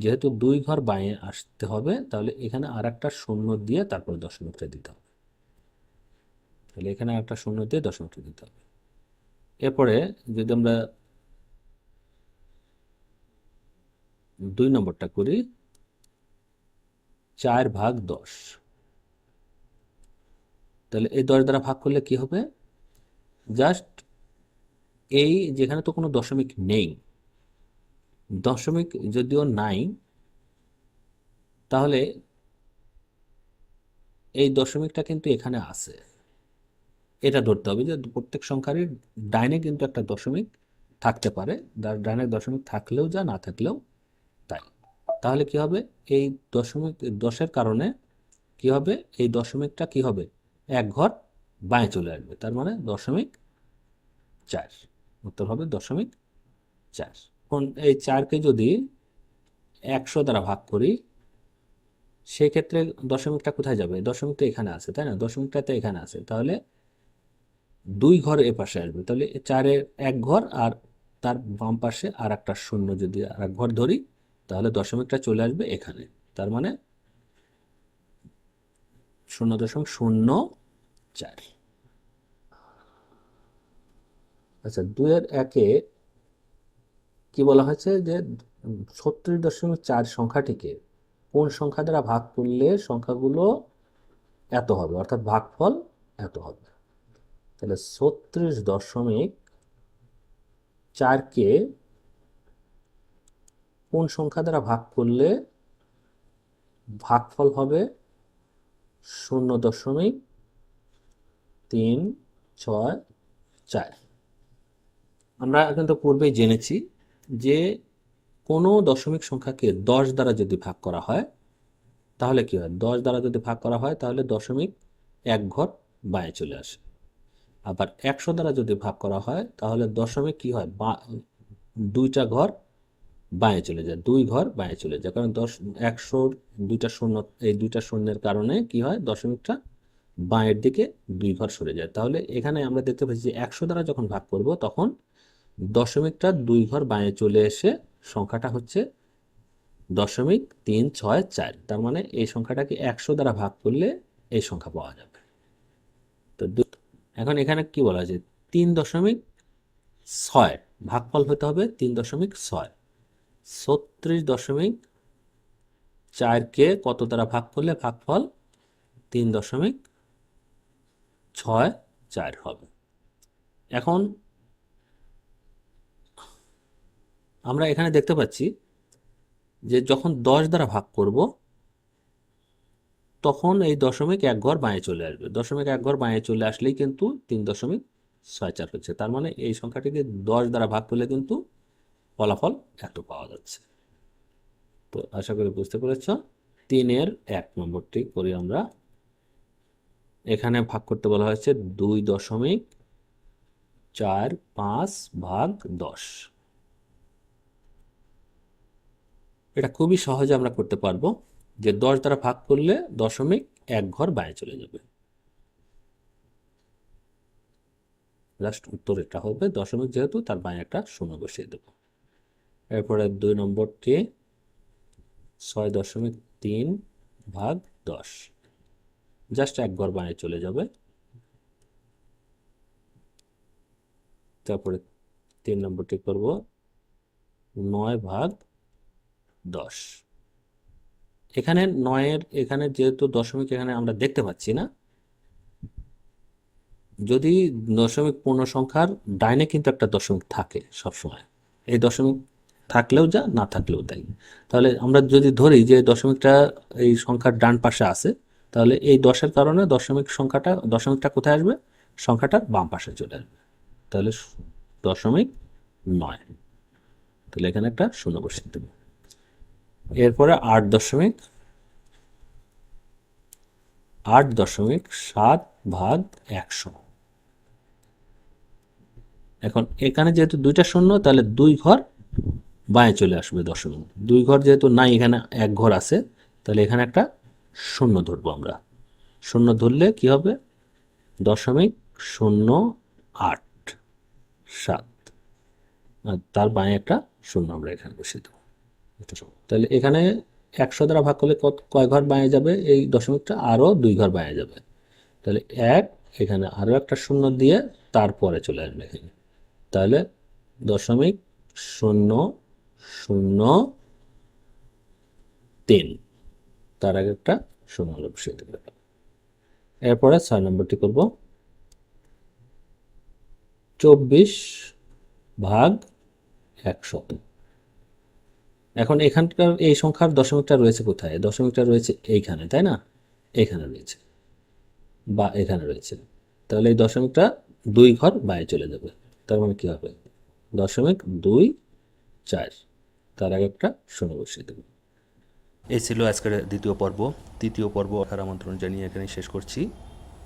S2: যেহেতু 2 ঘর বাঁয়ে আসতে হবে, তাহলে এখানে আর একটা শূন্য দিয়ে তারপর দশমিকটা দিতে হবে। তাহলে এখানে একটা শূন্য দিয়ে দশমিকটা দিতে হবে। এরপরে যদি আমরা 2 নম্বরটা করি, 4/10, তাহলে এই 10 দ্বারা ভাগ করলে কি হবে, জাস্ট এই যেখানে তো কোনো দশমিক নেই, দশমিক যদিও নাই, তাহলে এই দশমিকটা কিন্তু এখানে আছে, এটা ধরতে হবে যে প্রত্যেক সংখ্যারই ডাইনে কিন্তু একটা দশমিক থাকতে পারে, ডাইনে দশমিক থাকলেও যা, না থাকলেও তাই। তাহলে কি হবে, এই দশমিক 10-এর কারণে কি হবে, এই দশমিকটা কি হবে, এক ঘর বাঁয়ে চলে আসবে, তার মানে 0.4, উত্তর হবে 0.4। এখন এই 4কে যদি 100 দ্বারা ভাগ করি, সেই ক্ষেত্রে দশমিকটা কোথায় যাবে, দশমিক তো এখানে আছে, তাই না, দশমিকটা তো এখানে আছে, তাহলে 2 ঘর এ পাশে আসবে, তাহলে 4-এর 1 ঘর আর তার বাম পাশে আর একটা শূন্য যদি আর এক ঘর ধরি, তাহলে দশমিকটা চলে আসবে এখানে, তার মানে 0.04। আচ্ছা, 2-এর 1-এ কি বলা হয়েছে যে 36.4 সংখ্যাটিকে কোন সংখ্যা দ্বারা ভাগ করলে সংখ্যাগুলো এত হবে, অর্থাৎ ভাগফল এত হবে। তাহলে 36.4কে কোন সংখ্যা দ্বারা ভাগ করলে ভাগফল হবে 0.364। আমরা কিন্তু পূর্বেই জেনেছি যে কোনো দশমিক সংখ্যাকে 10 দ্বারা যদি ভাগ করা হয়, তাহলে কি হয়, 10 দ্বারা যদি ভাগ করা হয় তাহলে দশমিক এক ঘর বাঁয়ে চলে আসে। আবার 100 দ্বারা যদি ভাগ করা হয়, তাহলে দশমিক কি হয়, 2টা ঘর বাঁয়ে চলে যায়, 2 ঘর বাঁয়ে চলে যায়, কারণ 100 2টা শূন্য, এই 2টা শূন্যের কারণে কি হয়, দশমিকটা বাঁয়ের দিকে 2 ঘর সরে যায়। তাহলে এখানে আমরা দেখতে পাচ্ছি যে 100 দ্বারা যখন ভাগ করব, তখন দশমিকটা 2 ঘর বাঁয়ে চলে এসে সংখ্যাটা হচ্ছে 0.364। তার মানে এই সংখ্যাটাকে 100 দ্বারা ভাগ করলে এই সংখ্যা পাওয়া যাবে। তো এখন এখানে কি বলা আছে, 3.6 ভাগফল হতে হবে 3.6। 36.4কে কত দ্বারা ভাগ করলে ভাগফল 3.64 হবে। এখন আমরা এখানে দেখতে পাচ্ছি যে যখন 10 দ্বারা ভাগ করব, তখন এই দশমিক এক ঘর বাঁয়ে চলে আসবে। দশমিক এক ঘর বাঁয়ে চলে আসলেই কিন্তু 3.64 হচ্ছে। তার মানে এই সংখ্যাটিকে 10 দ্বারা ভাগ করলে কিন্তু ফলাফল এত পাওয়া যাচ্ছে। তো আশা করি বুঝতে পেরেছ। 3-এর 1 নম্বরটি করি আমরা। এখানে ভাগ করতে বলা হয়েছে 2.45 ভাগ 10। এটা খুবই সহজে আমরা করতে পারবো যে 10 দ্বারা ভাগ করলে দশমিক এক ঘর বাঁয়ে চলে যাবে। জাস্ট উত্তর এটা হবে, দশমিক যেহেতু তার বাঁয়ে একটা শূন্য বসিয়ে দেব। এরপরে 2 নম্বরটি 6.3 ভাগ 10, জাস্ট এক ঘর বাঁয়ে চলে যাবে। তারপরে 3 নম্বরটি করব 9 ভাগ 10। এখানে 9-এর এখানে যেহেতু দশমিক এখানে আমরা দেখতে পাচ্ছি না, যদি দশমিক পূর্ণ সংখ্যার ডাইনে কিন্তু একটা দশমিক থাকে সবসময়, এই দশমিক থাকলেও যা না থাকলেও তাই। তাহলে আমরা যদি ধরি যে দশমিকটা এই সংখ্যার ডান পাশে আছে, তাহলে এই 10-এর কারণে দশমিকটা কোথায় আসবে? সংখ্যাটার বাম পাশে চলে আসবে। তাহলে 0.9। তাহলে এখানে একটা শূন্য বসিয়ে দেব। এরপরে 8.7 ভাগ 100। এখন এখানে যেহেতু দুইটা শূন্য, তাহলে 2 ঘর বাঁয়ে চলে আসবে দশমিক। 2 ঘর যেহেতু নাই, এখানে 1 ঘর আছে, তাহলে এখানে একটা শূন্য ধরবো আমরা। শূন্য ধরলে কি হবে? 0.087, আর তার বাঁয়ে একটা শূন্য আমরা এখানে বসিয়ে দেবো। তাহলে এখানে 100 দ্বারা ভাগ করলে কয় ঘর বাঁয়ে যাবে? এই দশমিকটা আরও 2 ঘর বাঁয়ে যাবে। তাহলে 1, এখানে আরও একটা শূন্য দিয়ে তারপরে চলে আসবে এখানে। তাহলে 0.003, তার আগে একটা শূন্য বসিয়ে দেবে। এরপরে 6 নম্বরটি করব 24 ভাগ 100। এখন এখানকার এই সংখ্যার দশমিকটা রয়েছে কোথায়? দশমিকটা রয়েছে এইখানে, তাই না? এখানে রয়েছে বা এখানে রয়েছে। তাহলে এই দশমিকটা 2 ঘর বাঁয়ে চলে যাবে। তার মানে কি হবে? 0.24, তার আগে একটা শূন্য বসিয়ে দেবে।
S3: এই ছিল আজকের দ্বিতীয় পর্ব। তৃতীয় পর্ব দেখার আমন্ত্রণ জানিয়ে এখানে শেষ করছি।